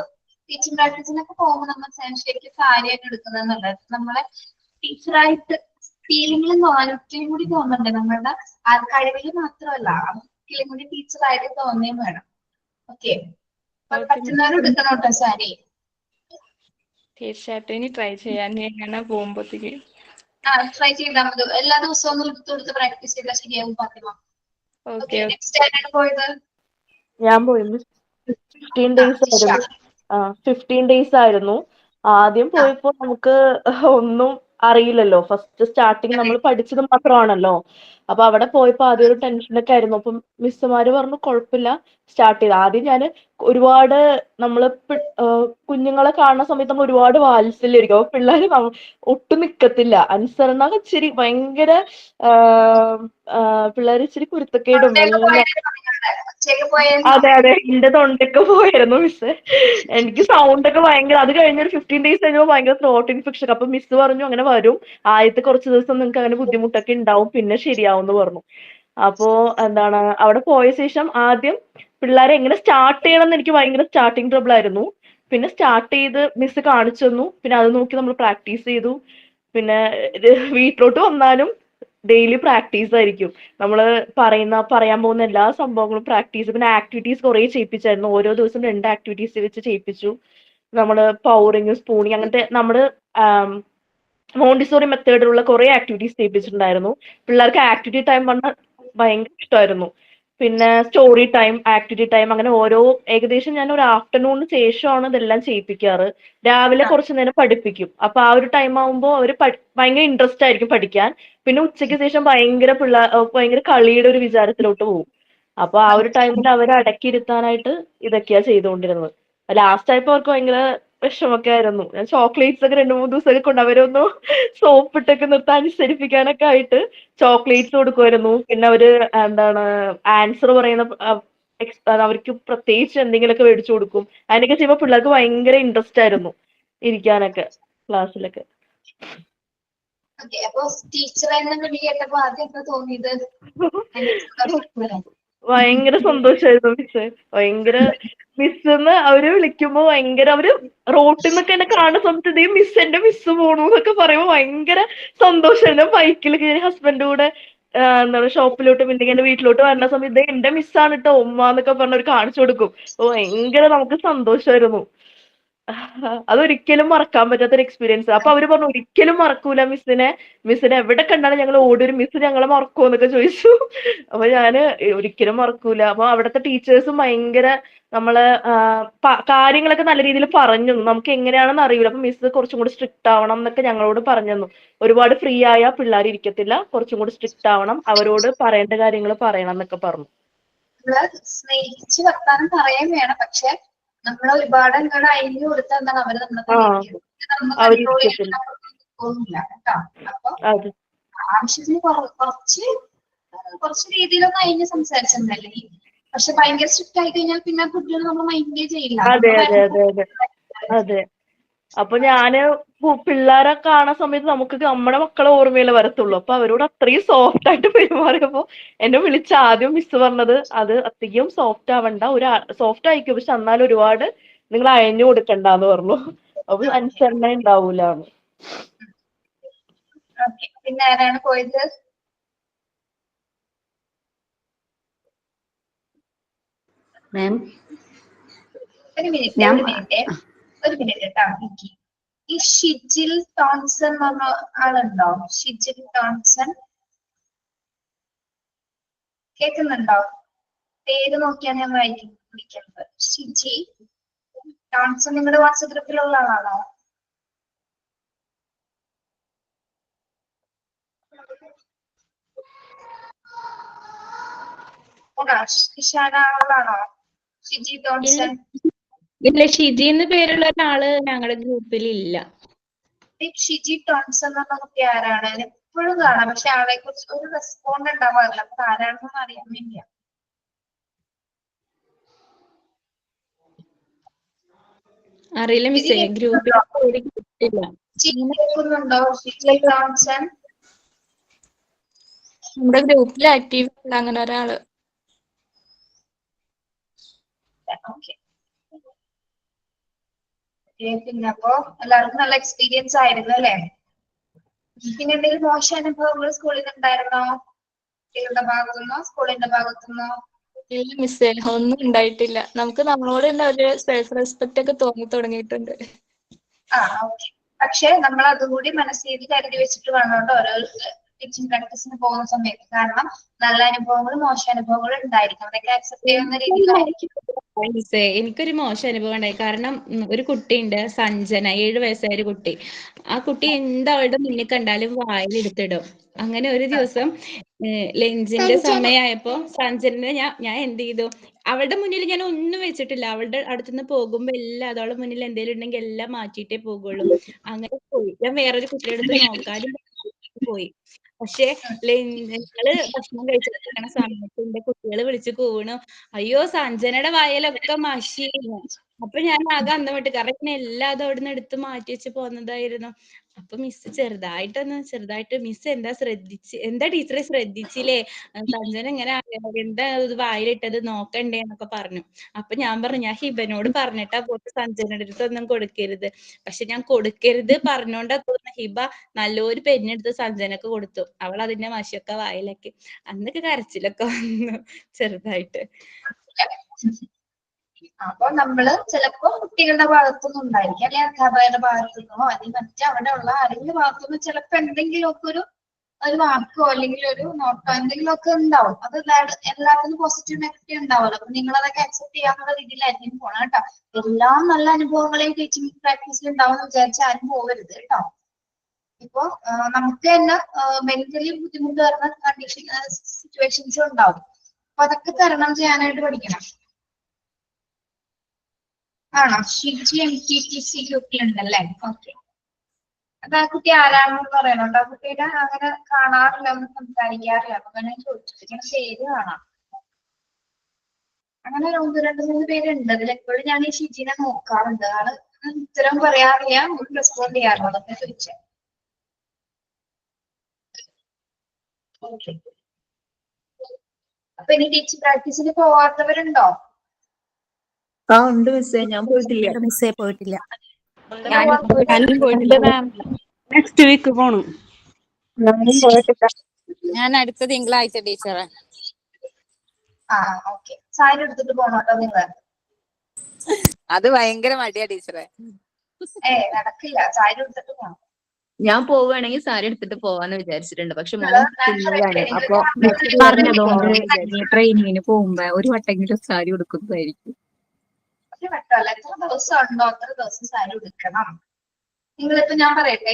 ടീച്ചിങ് പ്രാക്ടീസിനൊക്കെ പോകുമ്പോൾ നമ്മൾ ശരിക്കും സാരിയായിട്ട് എടുക്കുന്നത് നല്ലത്. നമ്മളെ ടീച്ചറായിട്ട് ഫീലിംഗിലും ക്വാളിറ്റിയും കൂടി തോന്നുന്നുണ്ട്. നമ്മളുടെ ആ കഴിവിൽ മാത്രമല്ല, ഫീലിംഗ് കൂടി ടീച്ചറായിട്ട് തോന്നുകയും വേണം. ഓക്കെ, പറ്റുന്നവരും എടുക്കണം കേട്ടോ സാരി. തീർച്ചയായിട്ടും ഇനി ട്രൈ ചെയ്യാൻ എങ്ങനെ പോകുമ്പോഴത്തേക്ക്. ട്രൈ ചെയ്താൽ മതി. എല്ലാ ദിവസവും ഒന്ന് എടുത്ത് പ്രാക്ടീസ് ചെയ്താൽ ശരിയാവും ഫാത്തിമ. ഓക്കെ. നെക്സ്റ്റ് ആരാണ് പോയത്? ഞാൻ പോയിരുന്നു. 15 days ആയിരുന്നു. 15 days ആയിരുന്നു. ആദ്യം പോയപ്പോ നമുക്ക് ഒന്നും അറിയില്ലല്ലോ. ഫസ്റ്റ് സ്റ്റാർട്ടിങ് നമ്മൾ പഠിച്ചത് മാത്രമാണല്ലോ. അപ്പൊ അവിടെ പോയപ്പോ ആദ്യം ഒരു ടെൻഷനൊക്കെ ആയിരുന്നു. അപ്പം മിസ്സുമാര് പറഞ്ഞു കുഴപ്പമില്ല, സ്റ്റാർട്ട് ചെയ്ത്. ആദ്യം ഞാൻ ഒരുപാട് നമ്മള് കുഞ്ഞുങ്ങളെ കാണുന്ന സമയത്ത് നമ്മൾ ഒരുപാട് വാത്സല്യമായിരിക്കും. അപ്പൊ പിള്ളേര് ഒട്ടും നിക്കത്തില്ല. അനുസരണ ഇച്ചിരി ഭയങ്കര പിള്ളേര് ഇച്ചിരി കുരുത്തക്കേടും എല്ലാം. അതെ, എന്റെ തൊണ്ടൊക്കെ പോയിരുന്നു മിസ്. എനിക്ക് സൗണ്ട് ഒക്കെ ഭയങ്കര. അത് കഴിഞ്ഞൊരു 15 days കഴിഞ്ഞപ്പോൾ ഭയങ്കര ത്രോട്ട് ഇൻഫെക്ഷൻ. അപ്പൊ മിസ് പറഞ്ഞു അങ്ങനെ വരും, ആദ്യത്തെ കുറച്ച് ദിവസം നിങ്ങൾക്ക് അങ്ങനെ ബുദ്ധിമുട്ടൊക്കെ ഉണ്ടാവും, പിന്നെ ശരിയാവും എന്ന് പറഞ്ഞു. അപ്പോ അവിടെ പോയ ശേഷം ആദ്യം പിള്ളേരെ എങ്ങനെ സ്റ്റാർട്ട് ചെയ്യണം എന്ന് എനിക്ക് ഭയങ്കര സ്റ്റാർട്ടിങ് ട്രബിൾ ആയിരുന്നു. പിന്നെ സ്റ്റാർട്ട് ചെയ്ത് മിസ് കാണിച്ചു തന്നു. പിന്നെ അത് നോക്കി നമ്മൾ പ്രാക്ടീസ് ചെയ്തു. പിന്നെ വീട്ടിലോട്ട് വന്നാലും ഡെയിലി പ്രാക്ടീസ് ആയിരിക്കും. നമ്മള് പറയാൻ പോകുന്ന എല്ലാ സംഭവങ്ങളും പ്രാക്ടീസ്. പിന്നെ ആക്ടിവിറ്റീസ് കുറെ ചെയ്യിപ്പിച്ചായിരുന്നു. ഓരോ ദിവസം 2 ആക്ടിവിറ്റീസ് വെച്ച് ചെയ്യിപ്പിച്ചു. നമ്മള് പൗറിങ്, സ്പൂണിങ്, അങ്ങനത്തെ നമ്മള് മോണ്ടിസോറി മെത്തേഡിലുള്ള കുറെ ആക്ടിവിറ്റീസ് ചെയ്യിപ്പിച്ചിട്ടുണ്ടായിരുന്നു. പിള്ളേർക്ക് ആക്ടിവിറ്റി ടൈം പറഞ്ഞാൽ ഭയങ്കര ഇഷ്ടമായിരുന്നു. പിന്നെ സ്റ്റോറി ടൈം, ആക്ടിവിറ്റി ടൈം, അങ്ങനെ ഓരോ ഏകദേശം ഞാൻ ഒരു ആഫ്റ്റർനൂണിന് ശേഷമാണ് ഇതെല്ലാം ചെയ്യിപ്പിക്കാറ്. രാവിലെ കുറച്ചു നേരം പഠിപ്പിക്കും. അപ്പൊ ആ ഒരു ടൈം ആവുമ്പോൾ അവര് ഭയങ്കര ഇൻട്രസ്റ്റ് ആയിരിക്കും പഠിക്കാൻ. പിന്നെ ഉച്ചയ്ക്ക് ശേഷം ഭയങ്കര കളിയുടെ ഒരു വിചാരത്തിലോട്ട് പോകും. അപ്പൊ ആ ഒരു ടൈമിൽ അവരെ അടക്കിയിരുത്താനായിട്ട് ഇതൊക്കെയാ ചെയ്തുകൊണ്ടിരുന്നത്. ലാസ്റ്റ് ആയപ്പോ അവർക്ക് ഭയങ്കര വിഷമൊക്കെ ആയിരുന്നു. ഞാൻ ചോക്ലേറ്റ്സ് ഒക്കെ 2-3 ദിവസമൊക്കെ കൊണ്ട് അവരൊന്ന് സോപ്പിട്ടൊക്കെ നിർത്താൻ അനുസരിപ്പിക്കാനൊക്കെ ആയിട്ട് ചോക്ലേറ്റ്സ് കൊടുക്കുമായിരുന്നു. പിന്നെ അവര് എന്താണ് ആൻസർ പറയുന്ന അവർക്ക് പ്രത്യേകിച്ച് എന്തെങ്കിലുമൊക്കെ മേടിച്ചു കൊടുക്കും. അതിനൊക്കെ ചെയ്യുമ്പോൾ പിള്ളേർക്ക് ഭയങ്കര ഇൻട്രസ്റ്റ് ആയിരുന്നു ഇരിക്കാനൊക്കെ ക്ലാസ്സിലൊക്കെ. ഓക്കെ, അപ്പൊ ടീച്ചർ എന്ന വിളി കേട്ടപ്പോ ആദ്യം എന്താ തോന്നിയത്? ഭയങ്കര സന്തോഷമായിരുന്നു മിസ്സേ. ഭയങ്കര മിസ്സെന്ന് അവര് വിളിക്കുമ്പോ ഭയങ്കര അവര് റോട്ടിൽ നിന്നൊക്കെ എന്നെ കാണുന്ന സമയത്ത് ഇതേ മിസ് എന്റെ മിസ് പോണു എന്നൊക്കെ പറയുമ്പോ ഭയങ്കര സന്തോഷമായിരുന്നു. ബൈക്കിൽ കയറി ഹസ്ബൻഡ് കൂടെ എന്താണ് ഷോപ്പിലോട്ട് പിന്നെ എന്റെ വീട്ടിലോട്ട് വരുന്ന സമയത്ത് ഇതേ എന്റെ മിസ്സാണ് കേട്ടോ ഉമ്മ എന്നൊക്കെ പറഞ്ഞവർ കാണിച്ചു കൊടുക്കും. അപ്പൊ ഭയങ്കര നമുക്ക് സന്തോഷമായിരുന്നു. അതൊരിക്കലും മറക്കാൻ പറ്റാത്തൊരു എക്സ്പീരിയൻസ്. അപ്പൊ അവര് പറഞ്ഞു ഒരിക്കലും മറക്കൂല മിസ്സിനെ എവിടെ കണ്ടാലും ഞങ്ങൾ ഓടി ഒരു മിസ് ഞങ്ങളെ മറക്കുമോ എന്നൊക്കെ ചോദിച്ചു. അപ്പൊ ഞാന് ഒരിക്കലും മറക്കൂല. അപ്പൊ അവിടുത്തെ ടീച്ചേഴ്സും ഭയങ്കര നമ്മളെ കാര്യങ്ങളൊക്കെ നല്ല രീതിയിൽ പറഞ്ഞു. നമുക്ക് എങ്ങനെയാണെന്ന് അറിയില്ല. അപ്പൊ മിസ് കുറച്ചും കൂടി സ്ട്രിക്റ്റ് ആവണം എന്നൊക്കെ ഞങ്ങളോട് പറഞ്ഞു തന്നു. ഒരുപാട് ഫ്രീ ആയ പിള്ളേർ ഇരിക്കത്തില്ല, കുറച്ചും കൂടി സ്ട്രിക്റ്റ് ആവണം, അവരോട് പറയേണ്ട കാര്യങ്ങൾ പറയണം എന്നൊക്കെ പറഞ്ഞു. സ്നേഹിച്ച് വർത്താനം പറയാൻ വേണം, പക്ഷെ നമ്മളെ ഒരുപാട് അങ്ങോട്ട് അയഞ്ഞു കൊടുത്താൽ എന്താണ് അവര് നമ്മളെ നമ്മൾ കൺട്രോൾ ചെയ്യാൻ പോകുന്നില്ല കേട്ടോ. അപ്പൊ ആവശ്യത്തിന് കുറച്ച് രീതിയിലൊന്നും അയഞ്ഞ് സംസാരിച്ചെന്നല്ലേ. പക്ഷെ ഭയങ്കര സ്ട്രിക്റ്റ് ആയി കഴിഞ്ഞാൽ പിന്നെ കുട്ടികൾ നമ്മൾ മൈൻഡേ ചെയ്യില്ല. അതെ. അപ്പൊ ഞാന് പിള്ളേരെ കാണുന്ന സമയത്ത് നമുക്ക് നമ്മുടെ മക്കളെ ഓർമ്മയില് വരത്തുള്ളൂ. അപ്പൊ അവരോട് അത്രയും സോഫ്റ്റ് ആയിട്ട് പെരുമാറിയപ്പോ എന്നെ വിളിച്ച ആദ്യം മിസ് പറഞ്ഞത് അത് അധികം സോഫ്റ്റ് ആവണ്ട, ഒരു സോഫ്റ്റ് ആയിക്കോ, പക്ഷെ എന്നാലും ഒരുപാട് നിങ്ങൾ അയഞ്ഞു കൊടുക്കണ്ടെന്ന് പറഞ്ഞു. അപ്പൊ അനുസരണ ഉണ്ടാവൂലെന്ന്. പിന്നെ ആരാണ് പോയത്? മാം ഒരു മിനിറ്റ് കേട്ടോ. ഈ ഷിജിൽ ടോൺസൺ എന്ന് പറഞ്ഞ ആളുണ്ടോ? ഷിജിൽ ടോൺസൺ കേൾക്കുന്നുണ്ടോ? പേര് നോക്കിയാണ് ഞാൻ വിളിക്കുന്നത്. ഷിജി ടോൺസൺ നിങ്ങളുടെ വാട്സ്ആപ്പ് ഗ്രൂപ്പിലുള്ള ആളാണോ? ആളാണോ ഷിജി ടോൺസൺ? ഇല്ല, ഷിജി എന്ന് പേരുള്ള ഒരാള് ഞങ്ങളുടെ ഗ്രൂപ്പിൽ ഇല്ല. ഷിജി ടോൺസൺ എന്ന് പറഞ്ഞ കുട്ടി ആരാണ്? എപ്പോഴും കാണാം, പക്ഷെ ആളെ കുറിച്ച് ഒരു റെസ്പോണ്ട് ഉണ്ടാവാറില്ല. അപ്പൊ ആരാണെന്ന് അറിയാൻ വേണ്ടിയാ. അറിയില്ല മിസ്സേ, ഗ്രൂപ്പിൽ കേൾക്കുന്നുണ്ടോ ഷിജി ടോൺസൺ? നമ്മുടെ ഗ്രൂപ്പിൽ ആക്റ്റീവ് അല്ല അങ്ങനെ ഒരാള്. പിന്നെ അപ്പൊ എല്ലാവർക്കും നല്ല എക്സ്പീരിയൻസ് ആയിരുന്നു അല്ലെ? പിന്നെ എന്തെങ്കിലും മോശം അനുഭവങ്ങൾ സ്കൂളിൽ നിന്ന് ഉണ്ടായിരുന്നോ? കുട്ടികളുടെ ഭാഗത്തുനിന്നോ സ്കൂളിന്റെ ഭാഗത്തുനിന്നോ? ഇല്ല മിസ്സേ, ഒന്നും ഉണ്ടായിട്ടില്ല. നമുക്ക് നമ്മളോട് തന്നെ ഒരു സെൽഫ് റെസ്പെക്ട് ഒക്കെ തോന്നി തുടങ്ങിയിട്ടുണ്ട്. ഓക്കെ. പക്ഷെ നമ്മൾ അതുകൂടി മനസ്സിൽ കരുതി വെച്ചിട്ട് വേണം കേട്ടോ ഓരോ ടീച്ചിങ് പ്രാക്ടീസിന് പോകുന്ന സമയത്ത്. കാരണം നല്ല അനുഭവങ്ങളും മോശം അനുഭവങ്ങളും ഉണ്ടായിരിക്കും. അതൊക്കെ അക്സെപ്റ്റ് ചെയ്യുന്ന രീതിയിലായിരിക്കും. എനിക്കൊരു മോശം അനുഭവം ഉണ്ടായി. കാരണം ഒരു കുട്ടിയുണ്ട്, സഞ്ജന, 7 വയസ്സായ ഒരു കുട്ടി. ആ കുട്ടി അവളുടെ മുന്നിൽ കണ്ടാലും വായിലെടുത്തിടും. അങ്ങനെ ഒരു ദിവസം ലഞ്ചിന്റെ സമയമായപ്പോ സഞ്ജന ഞാൻ എന്ത് ചെയ്തു, അവളുടെ മുന്നിൽ ഞാൻ ഒന്നും വെച്ചിട്ടില്ല. അവളുടെ അടുത്തുനിന്ന് പോകുമ്പോ എല്ലാം അവളുടെ മുന്നിൽ എന്തെങ്കിലും ഉണ്ടെങ്കിൽ എല്ലാം മാറ്റിയിട്ടേ പോകുള്ളൂ. അങ്ങനെ പോയി. ഞാൻ വേറൊരു കുട്ടിയുടെ അടുത്ത് നോക്കാനും പോയി. പക്ഷെ ഞങ്ങള് ഭക്ഷണം കഴിച്ചിരിക്കുന്ന സമയത്ത് എന്റെ കുട്ടികള് വിളിച്ച് കൂവണു, അയ്യോ സഞ്ജനയുടെ വായലൊക്കെ മഷിയായിരുന്നു. അപ്പൊ ഞാൻ ആകെ അന്തം വിട്ടു. കാരണം എല്ലാം അത് അവിടുന്ന് എടുത്ത് മാറ്റി വെച്ച് പോന്നതായിരുന്നു. അപ്പൊ മിസ് ചെറുതായിട്ട് മിസ് എന്താ ടീച്ചറെ ശ്രദ്ധിച്ചില്ലേ, സഞ്ജന ഇങ്ങനെ എന്താ ഇത് വായിലിട്ടത് നോക്കണ്ടേ എന്നൊക്കെ പറഞ്ഞു. അപ്പൊ ഞാൻ പറഞ്ഞു, ഞാൻ ഹിബനോട് പറഞ്ഞിട്ടാ പോയിട്ട് സഞ്ജനയുടെ അടുത്തൊന്നും കൊടുക്കരുത്. പക്ഷെ ഞാൻ കൊടുക്കരുത് പറഞ്ഞോണ്ടാ തോന്നുന്നു ഹിബ നല്ലൊരു പെണ്ണെടുത്ത് സഞ്ജനക്ക് കൊടുത്തു. അവൾ അതിന്റെ മഷിയൊക്കെ വായിലാക്കി. അന്നൊക്കെ കരച്ചിലൊക്കെ വന്നു ചെറുതായിട്ട്. അപ്പൊ നമ്മള് ചിലപ്പോ കുട്ടികളുടെ ഭാഗത്തുനിന്ന് ഉണ്ടായിരിക്കും, അല്ലെങ്കിൽ അധ്യാപകരുടെ ഭാഗത്തുനിന്നോ അല്ലെങ്കിൽ അവിടെ ഉള്ള ആരെങ്കിലും ഭാഗത്തുനിന്ന് ചിലപ്പോ എന്തെങ്കിലുമൊക്കെ ഒരു വാക്കോ അല്ലെങ്കിൽ ഒരു നോട്ടോ എന്തെങ്കിലുമൊക്കെ ഉണ്ടാവും. അത് എല്ലാത്തിനും പോസിറ്റീവ് നെഗറ്റീവ് ഉണ്ടാവുമല്ലോ. അപ്പൊ നിങ്ങൾ അതൊക്കെ അക്സെപ്റ്റ് ചെയ്യാനുള്ള രീതിയിലായിരിക്കും പോണം കേട്ടോ. എല്ലാം നല്ല അനുഭവങ്ങളെയും ടീച്ചിങ് പ്രാക്ടീസിൽ ഉണ്ടാവുമെന്ന് വിചാരിച്ചാൽ ആരും പോകരുത് കേട്ടോ. ഇപ്പൊ നമുക്ക് തന്നെ മെന്റലി ബുദ്ധിമുട്ട് വരുന്ന സിറ്റുവേഷൻസ് ഉണ്ടാവും. അപ്പൊ അതൊക്കെ തരണം ചെയ്യാനായിട്ട് പഠിക്കണം. ആണോ? ഷിജി MTTC ഗ്രൂപ്പിലുണ്ടല്ലേ? ഓക്കെ. അത് ആ കുട്ടി ആരാണെന്ന് പറയണുണ്ടോ? ആ കുട്ടിയുടെ അങ്ങനെ കാണാറില്ല, ഒന്നും സംസാരിക്കാറില്ല. അപ്പൊ ഞാൻ ചോദിച്ചിട്ട് ഇങ്ങനെ പേര് കാണാം. അങ്ങനെ രണ്ട് മൂന്ന് പേരുണ്ട്. അതിലെപ്പോഴും ഞാൻ ഈ ഷിജിനെ നോക്കാറുണ്ട്. ആള് ഉത്തരം പറയാറില്ല, റെസ്പോണ്ട് ചെയ്യാറില്ല. അതൊക്കെ ചോദിച്ചേ. ഓക്കെ. അപ്പൊ ഇനി ടീച്ചിങ് പ്രാക്ടീസിന് പോവാത്തവരുണ്ടോ? ആ ഉണ്ട് മിസ്സേ, ഞാൻ പോയിട്ടില്ല. മിസ്സേ പോയിട്ടില്ല. ഞാനും പോയിട്ടില്ല. നെക്സ്റ്റ് വീക്ക് പോണം. ഞാൻ അടുത്ത തിങ്കളാഴ്ച ടീച്ചറെ. ആ ഓക്കെ. സാരി എടുത്തിട്ട് പോണോട്ടോ നിങ്ങൾ. അത് ഭയങ്കര മടിയാ ടീച്ചറെ. നടക്കില്ല, സാരി എടുത്തിട്ട് പോണം. ഞാൻ പോവുകയാണെങ്കിൽ സാരി എടുത്തിട്ട് പോവാന്ന് വിചാരിച്ചിട്ടുണ്ട്. പക്ഷെ നിങ്ങള് മോൻ ഞാൻ കുഞ്ഞിലാണ്. പറയട്ടെ, അപ്പൊ പറഞ്ഞതുകൊണ്ട് ട്രെയിനിങ്ങിന് പോകുമ്പോ ഒരു വട്ടെങ്കിലും സാരി ഉടുക്കുന്നതായിരിക്കും. ഒരു വട്ടമല്ല, എത്ര ദിവസം ഉണ്ടോ അത്ര ദിവസം സാരി ഉടുക്കണം. നിങ്ങളിപ്പോ ഞാൻ പറയട്ടെ,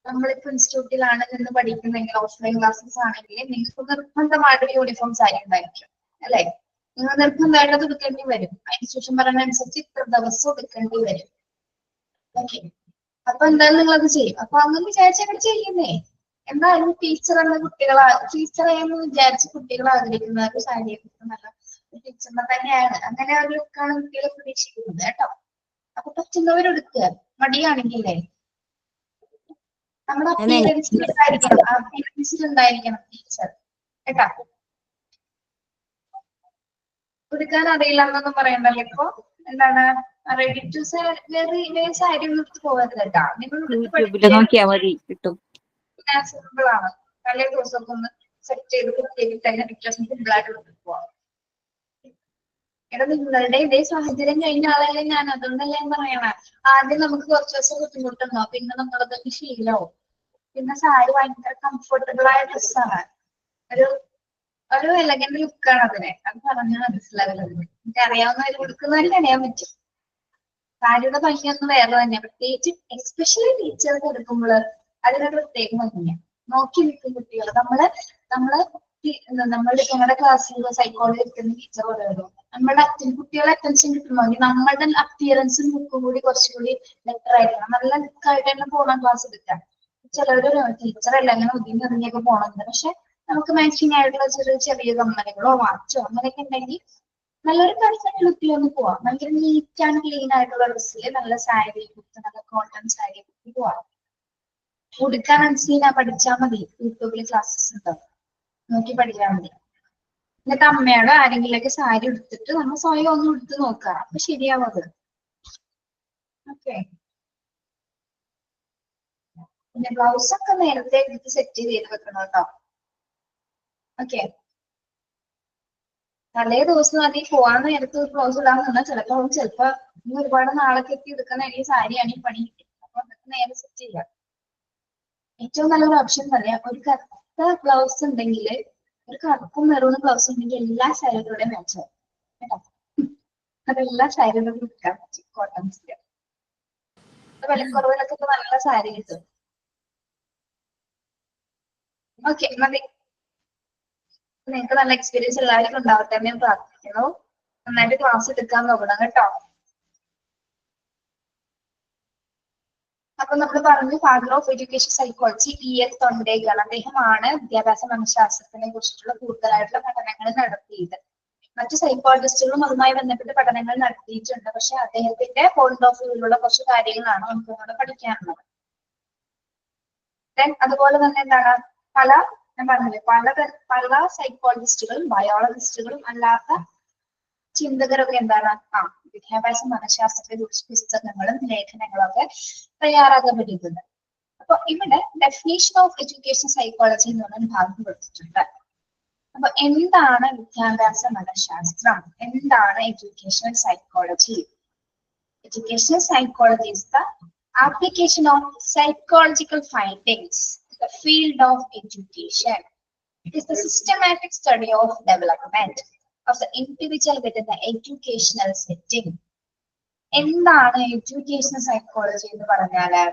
നമ്മളിപ്പോ ഇൻസ്റ്റിറ്റ്യൂട്ടിലാണ് നിന്ന് പഠിക്കുന്നെങ്കിൽ, ഓഫ്ലൈൻ ക്ലാസ്സസ് ആണെങ്കിൽ നിങ്ങൾക്ക് നിർബന്ധമായിട്ട് യൂണിഫോം സാരി ഉണ്ടായിരിക്കും അല്ലെ? നിങ്ങൾ നിർബന്ധമായിട്ട് അത് എടുക്കേണ്ടി വരും. ഇൻസ്റ്റിറ്റ്യൂഷൻ പറയുന്നതനുസരിച്ച് ഇത്ര ദിവസം എടുക്കേണ്ടി വരും. ഓക്കെ. അപ്പൊ എന്തായാലും നിങ്ങൾ അത് ചെയ്യും. അപ്പൊ അങ്ങനെ വിചാരിച്ചങ്ങനെ ചെയ്യുന്നേ. എന്തായാലും ടീച്ചർ എന്ന ടീച്ചറായെന്ന് വിചാരിച്ച് കുട്ടികൾ ആഗ്രഹിക്കുന്നവർക്ക് സാരിയെ നല്ല ടീച്ചറിനെ തന്നെയാണ്. അങ്ങനെ ഒരു ലുക്കാണ് കുട്ടികളെ പ്രതീക്ഷിക്കുന്നത് കേട്ടോ. അപ്പൊ പറ്റുന്നവരെടുക്കുക. മടിയാണെങ്കിലേ നമ്മുടെ അപ്പിയറൻസിലുണ്ടായിരിക്കണം ടീച്ചർ കേട്ടോ. കൊടുക്കാൻ അറിയില്ല എന്നൊന്നും പറയണ്ടല്ലോ ഇപ്പൊ. എന്താണ് റെഡി ടു സാരി ഒന്നും എടുത്ത് പോകരുത് കേട്ടോ. നിങ്ങൾ നോക്കിയാ മതി, കിട്ടും. സിമ്പിൾ ആണ്. തലേ ദിവസമൊക്കെ ഒന്ന് സെറ്റ് ചെയ്ത് കുത്തിയിട്ട് അതിന്റെ പിക്ചേഴ്സ് സിമ്പിൾ ആയിട്ട് എടുത്ത് പോവാം. നിങ്ങളുടെ ഇതേ സാഹചര്യം കഴിഞ്ഞ ആളല്ലേ ഞാൻ. അതുകൊണ്ടല്ലേ ഞാൻ പറയണേ, ആദ്യം നമുക്ക് കുറച്ച് ദിവസം ബുദ്ധിമുട്ടുണ്ടാവും, പിന്നെ നമ്മളതൊക്കെ ശീലവും. പിന്നെ സാരി ഭയങ്കര കംഫർട്ടബിൾ ആയ ഡ്രസ്സാണ്. ഒരു എലഗന്റ് ലുക്കാണ് അതിനെ. അത് പറഞ്ഞാൽ മനസ്സിലാവില്ല. എനിക്ക് അറിയാവുന്നവർ കൊടുക്കുന്നവർക്ക് അറിയാൻ പറ്റും. സാരിയുടെ ഭംഗിയൊന്നും വേറെ തന്നെ. പ്രത്യേകിച്ച് എസ്പെഷ്യലി ടീച്ചർക്ക് എടുക്കുമ്പോൾ അതിനൊരു പ്രത്യേക ഭംഗിയാണ്. നോക്കി നിൽക്കും കുട്ടികൾ. നമ്മളുടെ ഞങ്ങളുടെ ക്ലാസ്സിൽ സൈക്കോളജി എടുക്കുന്ന ടീച്ചർ പറയുള്ളൂ, നമ്മുടെ കുട്ടികളെ അറ്റൻഷൻ കിട്ടണമെങ്കിൽ നമ്മളുടെ അപ്പിയറൻസും ലുക്കും കൂടി കുറച്ചുകൂടി ബെറ്റർ ആയിരിക്കണം. നല്ല ലുക്കായിട്ട് തന്നെ പോകണം ക്ലാസ് എടുക്കാൻ. ചിലവര് ടീച്ചറല്ല അങ്ങനെ ഒതുങ്ങി ഒതുങ്ങിയൊക്കെ പോകണമെന്ന്. പക്ഷെ നമുക്ക് മാച്ചിങ് ആയിട്ടുള്ള ചെറിയ കമ്മലുകളോ വാച്ചോ അങ്ങനെയൊക്കെ ഉണ്ടെങ്കിൽ നല്ലൊരു പെർഫെക്റ്റ് ലുക്കിൽ ഒന്ന് പോവാം. ഭയങ്കര നീറ്റ് ആൻഡ് ക്ലീൻ ആയിട്ടുള്ള ഡ്രസ്സിൽ നല്ല സാരി കുത്തി, നല്ല കോട്ടൺ സാരി കുത്തി പോവാം. ഉടുക്കാൻ മനസ്സിലാ പഠിച്ചാൽ മതി. യൂട്യൂബിൽ ക്ലാസ്സസ് ഉണ്ടാവും, നോക്കി പഠിച്ചാൽ മതി. എന്നിട്ട് അമ്മയോട് ആരെങ്കിലൊക്കെ സാരി എടുത്തിട്ട് നമ്മൾ സ്വയം ഒന്ന് എടുത്ത് നോക്കാം. അപ്പൊ ശരിയാവും അത്. ഓക്കെ. പിന്നെ ബ്ലൗസ് ഒക്കെ നേരത്തെ എടുത്ത് സെറ്റ് ചെയ്ത് വെക്കണം കേട്ടോ. ഓക്കെ. തലേ ദിവസം അതിൽ പോവാൻ നേരത്ത് ഒരു ബ്ലൗസ് ഇടാന്ന് പറഞ്ഞാൽ ചിലപ്പോ ഒരുപാട് നാളൊക്കെ എത്തി എടുക്കുന്ന ഈ സാരിയാണ് ഈ പണി കിട്ടും. അപ്പൊ അതൊക്കെ നേരെ സെറ്റ് ചെയ്യാം. ഏറ്റവും നല്ലൊരു ഓപ്ഷൻ പറയാം, ഒരു കറുത്ത ബ്ലൗസ് ഉണ്ടെങ്കിൽ, ഒരു കറുപ്പും മെറൂണും ബ്ലൗസ് ഉണ്ടെങ്കിൽ എല്ലാ സാരികളുടെ മാച്ചാവും കേട്ടോ. അതെല്ലാ സാരികളും എടുക്കാൻ പറ്റും. കോട്ടൺസിന്റെ വിലക്കുറവിലൊക്കെ ഇപ്പൊ നല്ല സാരി കിട്ടും. ഓക്കെ മതി. നിങ്ങൾക്ക് നല്ല എക്സ്പീരിയൻസ് എല്ലാവർക്കും ഉണ്ടാവട്ടെ എന്ന് ഞാൻ പ്രാർത്ഥിക്കുന്നു. നന്നായിട്ട് ക്ലാസ് എടുക്കാൻ നോക്കണം കേട്ടോ. അപ്പൊ നമ്മൾ പറഞ്ഞു father of education psychology EL തൊണ്ടേഗൾ. അദ്ദേഹമാണ് വിദ്യാഭ്യാസ മനഃശാസ്ത്രത്തിനെ കുറിച്ചിട്ടുള്ള കൂടുതലായിട്ടുള്ള പഠനങ്ങൾ നടത്തിയത്. മറ്റു സൈക്കോളജിസ്റ്റുകളും അതുമായി ബന്ധപ്പെട്ട് പഠനങ്ങൾ നടത്തിയിട്ടുണ്ട്. പക്ഷെ അദ്ദേഹത്തിന്റെ പോയിന്റ് ഓഫ് വ്യൂവിലുള്ള കുറച്ച് കാര്യങ്ങളാണ് നമുക്ക് ഇവിടെ പഠിക്കാനുള്ളത്. അതുപോലെ തന്നെ എന്താണ്, ഞാൻ പറഞ്ഞില്ലേ, പല സൈക്കോളജിസ്റ്റുകളും ബയോളജിസ്റ്റുകളും അല്ലാത്ത ചിന്തകരൊക്കെ എന്താണ് വിദ്യാഭ്യാസ മനഃശാസ്ത്രത്തെ കുറിച്ച് പുസ്തകങ്ങളും ലേഖനങ്ങളും ഒക്കെ തയ്യാറാക്കപ്പെട്ടിട്ടുണ്ട്. അപ്പൊ ഇവിടെ ഡെഫിനേഷൻ ഓഫ് എഡ്യൂക്കേഷൻ സൈക്കോളജി എന്ന് പറഞ്ഞ ഭാഗം കൊടുത്തിട്ടുണ്ട്. അപ്പൊ എന്താണ് വിദ്യാഭ്യാസ മനഃശാസ്ത്രം? എന്താണ് educational psychology? Educational psychology is the application of psychological findings in the field of education. It is the systematic study of development of the individual within the educational setting. എന്താണ് എഡ്യൂക്കേഷണൽ സൈക്കോളജി എന്ന് പറഞ്ഞാല്?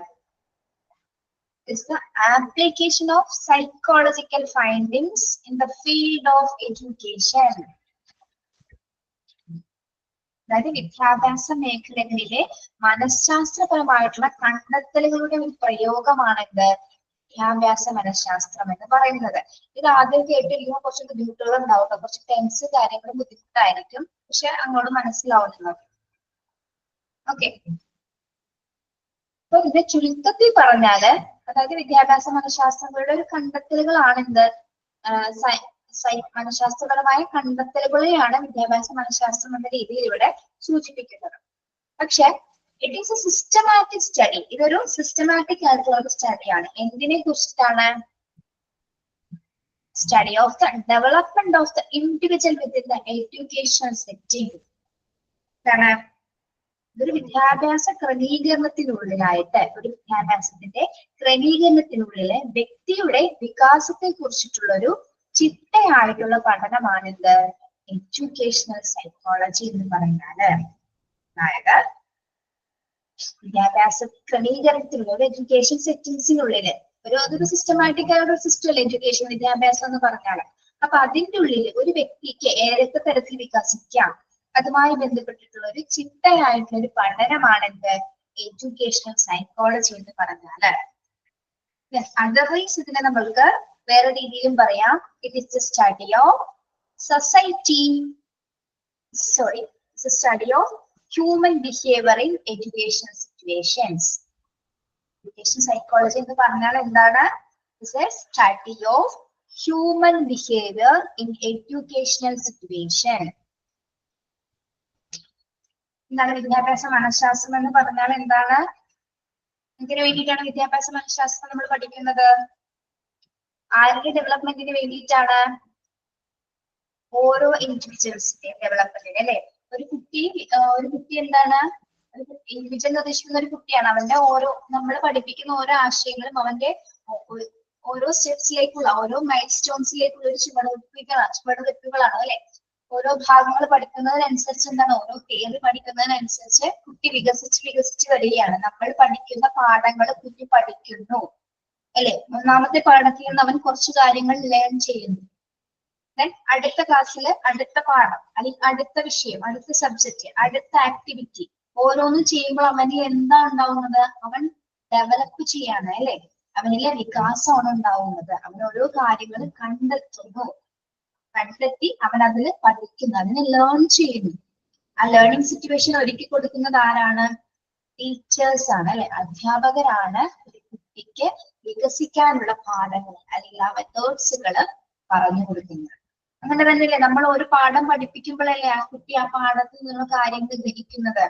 It's the application of psychological findings in the field of education. അതായത് വിദ്യാഭ്യാസ മേഖലകളിലെ മനഃശാസ്ത്രപരമായിട്ടുള്ള കണ്ടെത്തലുകളുടെ ഒരു പ്രയോഗമാണെന്ത് വിദ്യാഭ്യാസ മനഃശാസ്ത്രം എന്ന് പറയുന്നത്. ഇത് ആദ്യം കേട്ടിരിക്കുമ്പോൾ കുറച്ച് ബുദ്ധിമുട്ടുകൾ ഉണ്ടാവും, കുറച്ച് ടെൻസ് കാര്യങ്ങൾ ബുദ്ധിമുട്ടായിരിക്കും, പക്ഷെ അങ്ങോട്ട് മനസ്സിലാവുന്നുള്ളത്. ഓക്കെ, അപ്പൊ ഇത് ചുരുക്കത്തിൽ പറഞ്ഞാല് അതായത് വിദ്യാഭ്യാസ മനഃശാസ്ത്രങ്ങളുടെ ഒരു കണ്ടെത്തലുകളാണെന്ത് മനഃശാസ്ത്രപരമായ കണ്ടെത്തലുകളെയാണ് വിദ്യാഭ്യാസ മനഃശാസ്ത്രം എന്ന രീതിയിൽ ഇവിടെ സൂചിപ്പിക്കുന്നത്. പക്ഷെ it is A systematic study. ഇതൊരു സിസ്റ്റമാറ്റിക് ആയിട്ടുള്ള ഒരു സ്റ്റഡിയാണ്. എന്തിനെ കുറിച്ചിട്ടാണ്? Study of the development of the individual within the education setting. എന്താണ്? ഇതൊരു വിദ്യാഭ്യാസ ക്രമീകരണത്തിനുള്ളിലായിട്ട്, ഒരു വിദ്യാഭ്യാസത്തിന്റെ ക്രമീകരണത്തിനുള്ളിലെ വ്യക്തിയുടെ വികാസത്തെ കുറിച്ചിട്ടുള്ള ഒരു ചിട്ടയായിട്ടുള്ള പഠനമാണിത് എഡ്യൂക്കേഷണൽ സൈക്കോളജി എന്ന് പറയുന്നത്. അതായത് വിദ്യാഭ്യാസ ക്രമീകരണത്തിലുള്ള ഒരു എഡ്യൂക്കേഷൻ സെറ്റിംഗ്സിനുള്ളില് അതൊരു സിസ്റ്റമാറ്റിക് ആയ ഒരു സിസ്റ്റം അല്ലേ എഡ്യൂക്കേഷൻ വിദ്യാഭ്യാസം എന്ന് പറഞ്ഞാൽ. അപ്പൊ അതിന്റെ ഉള്ളിൽ ഒരു വ്യക്തിക്ക് ഏതൊക്കെ തരത്തിൽ വികസിക്കാം, അതുമായി ബന്ധപ്പെട്ടിട്ടുള്ള ഒരു ചിട്ടയായിട്ടുള്ള ഒരു പഠനമാണെന്ത് എഡ്യൂക്കേഷണൽ സൈക്കോളജി എന്ന് പറഞ്ഞാല്. അതർവൈസ് ഇതിനെ നമ്മൾക്ക് വേറെ രീതിയിലും പറയാം. It is the study of society, sorry, study of human behaviour in education situations. Education psychology എന്ന് പറഞ്ഞാൽ എന്താണ്? It's A study of human behaviour in educational situation. എന്താണ് വിദ്യാഭ്യാസ മനഃശാസ്ത്രം എന്ന് പറഞ്ഞാൽ എന്താണ്? ഇതിനു വേണ്ടിയിട്ടാണ് വിദ്യാഭ്യാസ മനഃശാസ്ത്രം നമ്മൾ പഠിക്കുന്നത്. ആരുടെ ഡെവലപ്മെന്റിന് വേണ്ടിയിട്ടാണ്? ഓരോ ഇൻഡിവിജ്വൽസിന്റെ ഡെവലപ്മെന്റിന് അല്ലെ. ഒരു കുട്ടി എന്താണ്? ഇൻഡിവിജ്വൽ എന്ന് ഉദ്ദേശിക്കുന്ന ഒരു കുട്ടിയാണ്. അവന്റെ നമ്മൾ പഠിപ്പിക്കുന്ന ഓരോ ആശയങ്ങളും അവന്റെ ഓരോ സ്റ്റെപ്സിലേക്കുള്ള, ഓരോ മൈൽ സ്റ്റോൺസിലേക്കുള്ള ഒരു ചുവടുവെപ്പുകളാണ് അല്ലെ. ഓരോ ഭാഗങ്ങൾ പഠിക്കുന്നതിനനുസരിച്ച് എന്താണ്, ഓരോ തിയറി പഠിക്കുന്നതിനനുസരിച്ച് കുട്ടി വികസിച്ച് വരികയാണ്. നമ്മൾ പഠിക്കുന്ന പാഠങ്ങൾ കുട്ടി പഠിക്കുന്നു അല്ലെ. ഒന്നാമത്തെ പാഠത്തിൽ നിന്ന് അവൻ കുറച്ച് കാര്യങ്ങൾ ലേൺ ചെയ്യുന്നു. അടുത്ത ക്ലാസ്സിൽ അടുത്ത പാഠം, അല്ലെങ്കിൽ അടുത്ത വിഷയം, അടുത്ത സബ്ജക്റ്റ്, അടുത്ത ആക്ടിവിറ്റി ഓരോന്നും ചെയ്യുമ്പോൾ അവനിൽ എന്താ ഉണ്ടാവുന്നത്? അവൻ ഡെവലപ്പ് ചെയ്യാണ് അല്ലെ. അവനിലെ വികാസമാണ് ഉണ്ടാവുന്നത്. അവൻ ഓരോ കാര്യങ്ങൾ കണ്ടെത്തി അവൻ അതിൽ പഠിക്കുന്നു, അതിനെ ലേൺ ചെയ്യുന്നു. ആ ലേണിംഗ് സിറ്റുവേഷൻ ഒരുക്കി കൊടുക്കുന്നത് ആരാണ്? ടീച്ചേഴ്സ് ആണ് അല്ലെ, അധ്യാപകരാണ് ഒരു കുട്ടിക്ക് വികസിക്കാനുള്ള പാഠങ്ങൾ അല്ലെങ്കിൽ ആ മെത്തേഡ്സുകൾ പറഞ്ഞു കൊടുക്കുന്നത്. അങ്ങനെ തന്നെയല്ലേ നമ്മൾ ഒരു പാഠം പഠിപ്പിക്കുമ്പോഴല്ലേ ആ കുട്ടി ആ പാഠത്തിൽ നിന്നുള്ള കാര്യങ്ങൾ ഗ്രഹിക്കുന്നത്.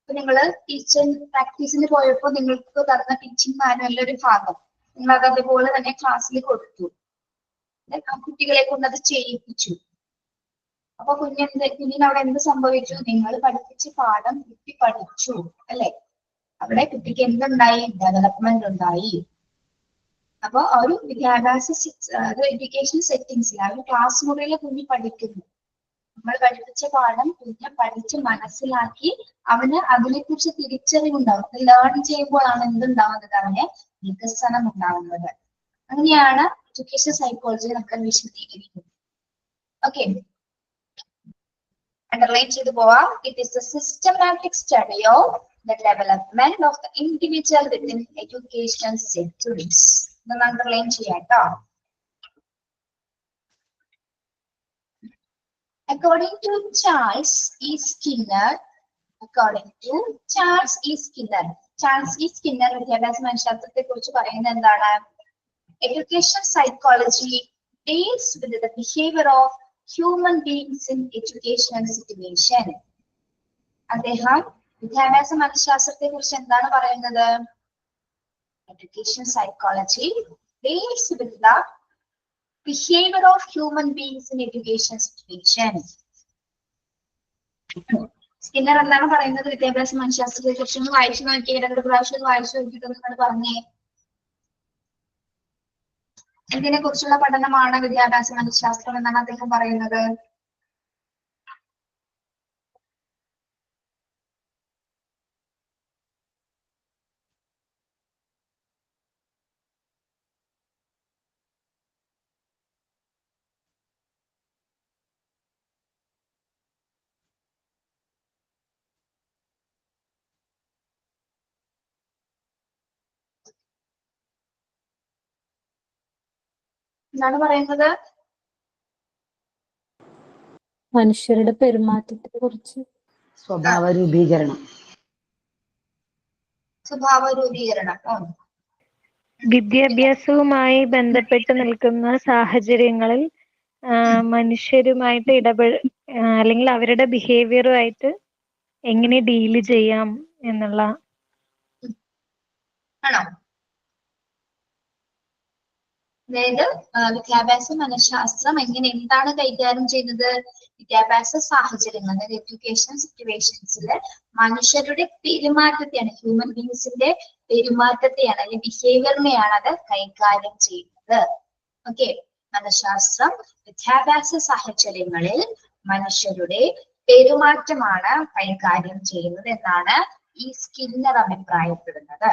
ഇപ്പൊ നിങ്ങള് ടീച്ചർ പ്രാക്ടീസിന് പോയപ്പോ നിങ്ങൾക്ക് തന്ന ടീച്ചിങ് മാനുവലിന്റെ ഒരു ഭാഗം നിങ്ങൾ അത് അതുപോലെ തന്നെ ക്ലാസ്സിൽ കൊടുത്തു. ആ കുട്ടികളെ കൊണ്ട് അത് ചെയ്യിപ്പിച്ചു. അപ്പൊ കുഞ്ഞിന് അവിടെ എന്ത് സംഭവിച്ചു? നിങ്ങൾ പഠിപ്പിച്ച പാഠം കുട്ടി പഠിച്ചു അല്ലെ. അവിടെ കുട്ടിക്ക് എന്തുണ്ടായി? ഡെവലപ്മെന്റ് ഉണ്ടായി. അപ്പൊ ആ ഒരു വിദ്യാഭ്യാസ എഡ്യൂക്കേഷൻ സെറ്റിംഗ്സിൽ ആ ഒരു ക്ലാസ് മുറിയിൽ കുഞ്ഞ് പഠിക്കുന്നു. നമ്മൾ പഠിപ്പിച്ച പാഠം കുഞ്ഞ് പഠിച്ച് മനസ്സിലാക്കി അവന് അതിനെക്കുറിച്ച് തിരിച്ചറിവുണ്ടാവും. ലേൺ ചെയ്യുമ്പോഴാണ് എന്തുണ്ടാവുന്നത്? അവന് വികസനം ഉണ്ടാവുന്നത്. അങ്ങനെയാണ് എഡ്യൂക്കേഷൻ സൈക്കോളജി നമ്മൾ വിശദീകരിക്കുന്നത്. ഓക്കെ, അണ്ടർലൈൻ ചെയ്തു പോവാം. It is A systematic study of the development of the individual within education settings. ഇതൊന്ന് അണ്ടർലൈൻ ചെയ്യാം കേട്ടോ. According to Charles E. Skinner, വിദ്യാഭ്യാസ മനഃശാസ്ത്രത്തെ കുറിച്ച് പറയുന്നത് എന്താണ്? Education psychology deals with the behavior of human beings in educational situation. അദ്ദേഹം വിദ്യാഭ്യാസ മനഃശാസ്ത്രത്തെ കുറിച്ച് എന്താണ് പറയുന്നത്? Education psychology deals with the behavior of human beings in education situation. Skinner എന്താണ് പറയുന്നത് വിദ്യാഭ്യാസ മനഃശാസ്ത്രത്തെ കുറിച്ച്? ഒന്ന് വായിച്ചു നോക്കിയേ, രണ്ട് പ്രാവശ്യം വായിച്ചു നോക്കിയിട്ട് നിങ്ങൾ പറഞ്ഞേ. ഇതിനെ കുറിച്ചുള്ള പഠനമാണ് വിദ്യാഭ്യാസ മനഃശാസ്ത്രം എന്നാണ് അദ്ദേഹം പറയുന്നത്. എന്താണ് പറയുന്നത്? മനുഷ്യരുടെ പെരുമാറ്റത്തെ കുറിച്ച്. സ്വഭാവ രൂപീകരണം. സ്വഭാവ രൂപീകരണം. വിദ്യാഭ്യാസവുമായി ബന്ധപ്പെട്ട് നിൽക്കുന്ന സാഹചര്യങ്ങളിൽ മനുഷ്യരുമായിട്ട് അല്ലെങ്കിൽ അവരുടെ ബിഹേവിയറുമായിട്ട് എങ്ങനെ ഡീല് ചെയ്യാം എന്നുള്ള. ആണോ? അതായത് വിദ്യാഭ്യാസ മനഃശാസ്ത്രം എന്താണ് കൈകാര്യം ചെയ്യുന്നത്? വിദ്യാഭ്യാസ സാഹചര്യങ്ങൾ, അതായത് എഡ്യൂക്കേഷൻ സിറ്റുവേഷൻസില് മനുഷ്യരുടെ പെരുമാറ്റത്തെയാണ്, ഹ്യൂമൻ ബീങ്സിന്റെ പെരുമാറ്റത്തെയാണ് അല്ലെങ്കിൽ ബിഹേവിയറിനെയാണ് അത് കൈകാര്യം ചെയ്യുന്നത്. ഓക്കെ, മനഃശാസ്ത്രം വിദ്യാഭ്യാസ സാഹചര്യങ്ങളിൽ മനുഷ്യരുടെ പെരുമാറ്റമാണ് കൈകാര്യം ചെയ്യുന്നത് എന്നാണ് ഈ സ്കിന്നർ അഭിപ്രായപ്പെടുന്നത്.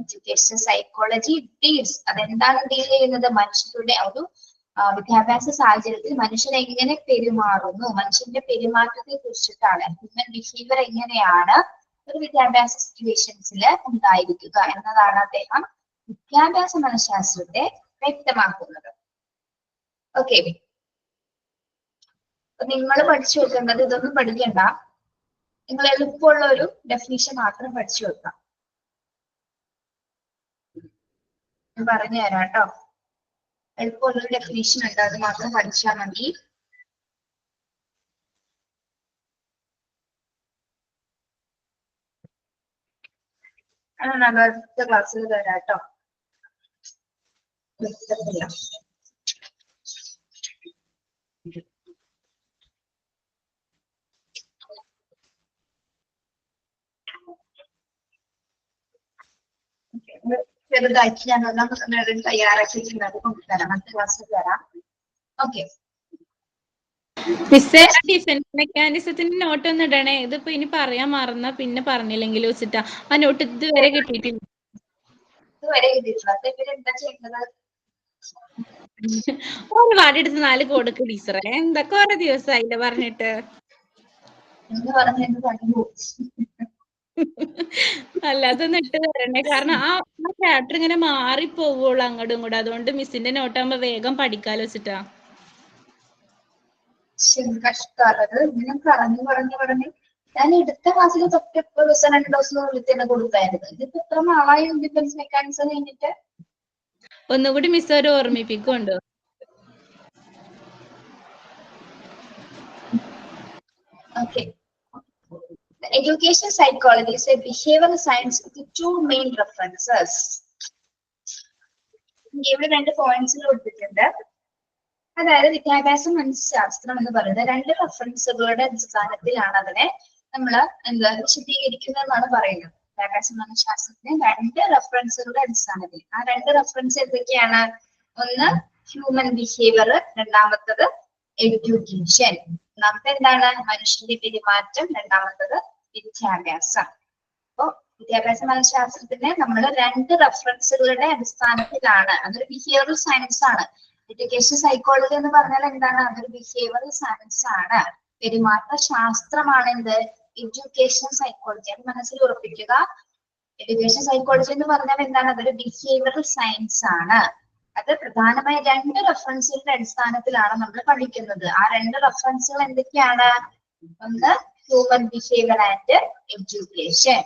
എഡ്യൂക്കേഷൻ സൈക്കോളജി ഡീൽസ്, അതെന്താണ് ഡീൽ ചെയ്യുന്നത്? മനുഷ്യരുടെ ഒരു വിദ്യാഭ്യാസ സാഹചര്യത്തിൽ മനുഷ്യർ എങ്ങനെ പെരുമാറുന്നു, മനുഷ്യന്റെ പെരുമാറ്റത്തെ കുറിച്ചിട്ടാണ്. ഹ്യൂമൻ ബിഹേവിയർ എങ്ങനെയാണ് ഒരു വിദ്യാഭ്യാസ സിറ്റുവേഷൻസിൽ ഉണ്ടായിരിക്കുക എന്നതാണ് അദ്ദേഹം വിദ്യാഭ്യാസ മനഃശാസ്ത്രത്തെ വ്യക്തമാക്കുന്നത്. ഓക്കെ, നിങ്ങൾ പഠിച്ചു വെക്കേണ്ടത്, ഇതൊന്നും പഠിക്കണ്ട, നിങ്ങൾ എളുപ്പമുള്ള ഒരു ഡെഫിനിഷൻ മാത്രം പഠിച്ചു വെക്കാം. പറഞ്ഞു തരാം കേട്ടോ. എളുപ്പമുള്ളൊരു ഡെഫിനേഷൻ ഉണ്ട്, അത് മാത്രം പഠിച്ചാൽ മതി. അത് അടുത്ത ക്ലാസ്സിൽ തരാം കേട്ടോ. ചെറുതായിട്ട് ഞാനെല്ലാം തയ്യാറാക്കിയിട്ടുണ്ട്, അത് കൊണ്ടുതരാം, അടുത്ത ക്ലാസ്സിൽ തരാം. ഓക്കെ, മിസ്സേ, ഡിഫൻസ് മെക്കാനിസത്തിന്റെ നോട്ട് ഒന്ന് ഇടണേ. ഇതിപ്പോ ഇനി പറയാൻ മറന്നാ പിന്നെ പറഞ്ഞില്ലെങ്കിൽ വെച്ചിട്ടാ ആ നോട്ട് ഇതുവരെ കിട്ടിയിട്ടില്ല. ഇതുവരെ കിട്ടിയിട്ടില്ല. അതെങ്ങനെ എന്താ ചെയ്യേണ്ടത്? ഒരു വാടെടുത്ത് 4 കൊടുക്ക് ടീച്ചറെ. എന്താ കുറെ ദിവസമായില്ല പറഞ്ഞിട്ട്. എന്ന് പറഞ്ഞത് പറഞ്ഞു. അല്ലാതൊന്നും ഇട്ട് തരണേ, കാരണം ആ ചാപ്റ്റർ ഇങ്ങനെ മാറിപ്പോവുള്ളൂ അങ്ങോട്ടും ഇങ്ങോട്ടും. അതുകൊണ്ട് മിസ്സിന്റെ നോട്ടാകുമ്പോ വേഗം പഠിക്കാലോ വെച്ചിട്ടാ. കഷ്ടമാണത്. ഇങ്ങനെ പറഞ്ഞ് ഞാൻ എടുത്ത ക്ലാസ്സിൽ തൊട്ട് 2 ദിവസം ഉള്ളിൽ തന്നെ കൊടുത്തായിരുന്നു. ഇതിപ്പോ എത്ര നാളായി ഡിഫൻസ് മെക്കാനിസം കഴിഞ്ഞിട്ട്? ഒന്നുകൂടി മിസ് ഒരു ഓർമ്മിപ്പിക്കുണ്ടോ? Okay. The education psychology is a behavioral science with 2 main references. ഇവിടെ 2 പോയിന്റ്സ് കൊടുത്തിട്ടുണ്ട്. അതായത് വിദ്യാഭ്യാസ മനഃശാസ്ത്രം എന്ന് പറയുന്നത് 2 റെഫറൻസുകളുടെ അടിസ്ഥാനത്തിലാണ് അതിനെ നമ്മൾ വിശദീകരിക്കുന്നതെന്നാണ് പറയുന്നത്. വിദ്യാഭ്യാസ മനഃശാസ്ത്രത്തിന് 2 റെഫറൻസുകളുടെ അടിസ്ഥാനത്തിൽ. ആ 2 റെഫറൻസ് എന്തൊക്കെയാണ്? ഒന്ന് ഹ്യൂമൻ ബിഹേവിയർ, രണ്ടാമത്തത് എഡ്യൂക്കേഷൻ. ഒന്നാമത്തെ എന്താണ്? മനുഷ്യന്റെ പെരുമാറ്റം, രണ്ടാമത്തത് വിദ്യാഭ്യാസം. അപ്പോ വിദ്യാഭ്യാസ മനഃശാസ്ത്രത്തിന് നമ്മൾ 2 റെഫറൻസുകളുടെ അടിസ്ഥാനത്തിലാണ്. അതൊരു ബിഹേവിയറൽ സയൻസ് ആണ്. എഡ്യൂക്കേഷൻ സൈക്കോളജി എന്ന് പറഞ്ഞാൽ എന്താണ്? അതൊരു ബിഹേവിയറൽ സയൻസ് ആണ്, പെരുമാറ്റ ശാസ്ത്രമാണ്. എന്ത്? Education psychology. അത് മനസ്സിൽ ഉറപ്പിക്കുക. എഡ്യൂക്കേഷൻ സൈക്കോളജി എന്ന് പറഞ്ഞാൽ എന്താണ്? അതൊരു ബിഹേവിയറൽ സയൻസ് ആണ്. അത് പ്രധാനമായി 2 റെഫറൻസുകളുടെ അടിസ്ഥാനത്തിലാണ് നമ്മൾ പഠിക്കുന്നത്. ആ 2 റെഫറൻസുകൾ എന്തൊക്കെയാണ്? ഒന്ന് ഹ്യൂമൻ ബിഹേവിയർ ആൻഡ് എഡ്യൂക്കേഷൻ,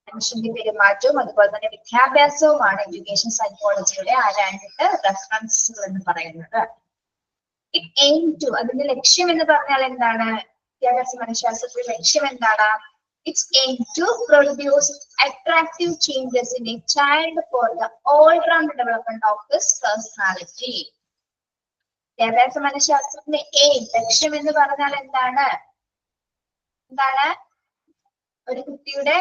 മനുഷ്യന്റെ പെരുമാറ്റവും അതുപോലെ തന്നെ വിദ്യാഭ്യാസവുമാണ് എഡ്യൂക്കേഷൻ സൈക്കോളജിയുടെ ആ 2 റെഫറൻസുകൾ എന്ന് പറയുന്നത്. ഇറ്റ് എയിം ടു, അതിന്റെ ലക്ഷ്യം എന്ന് പറഞ്ഞാൽ എന്താണ്? വിദ്യാഭ്യാസ മനഃശാസ്ത്രത്തിന്റെ ലക്ഷ്യം എന്താണ്? It's aim to produce attractive changes in a child for the all-round development of his personality. വിദ്യാഭ്യാസ മനഃശാസ്ത്രത്തിന്റെ ലക്ഷ്യം എന്ന് പറഞ്ഞാൽ എന്താണ്? ഒരു കുട്ടിയുടെ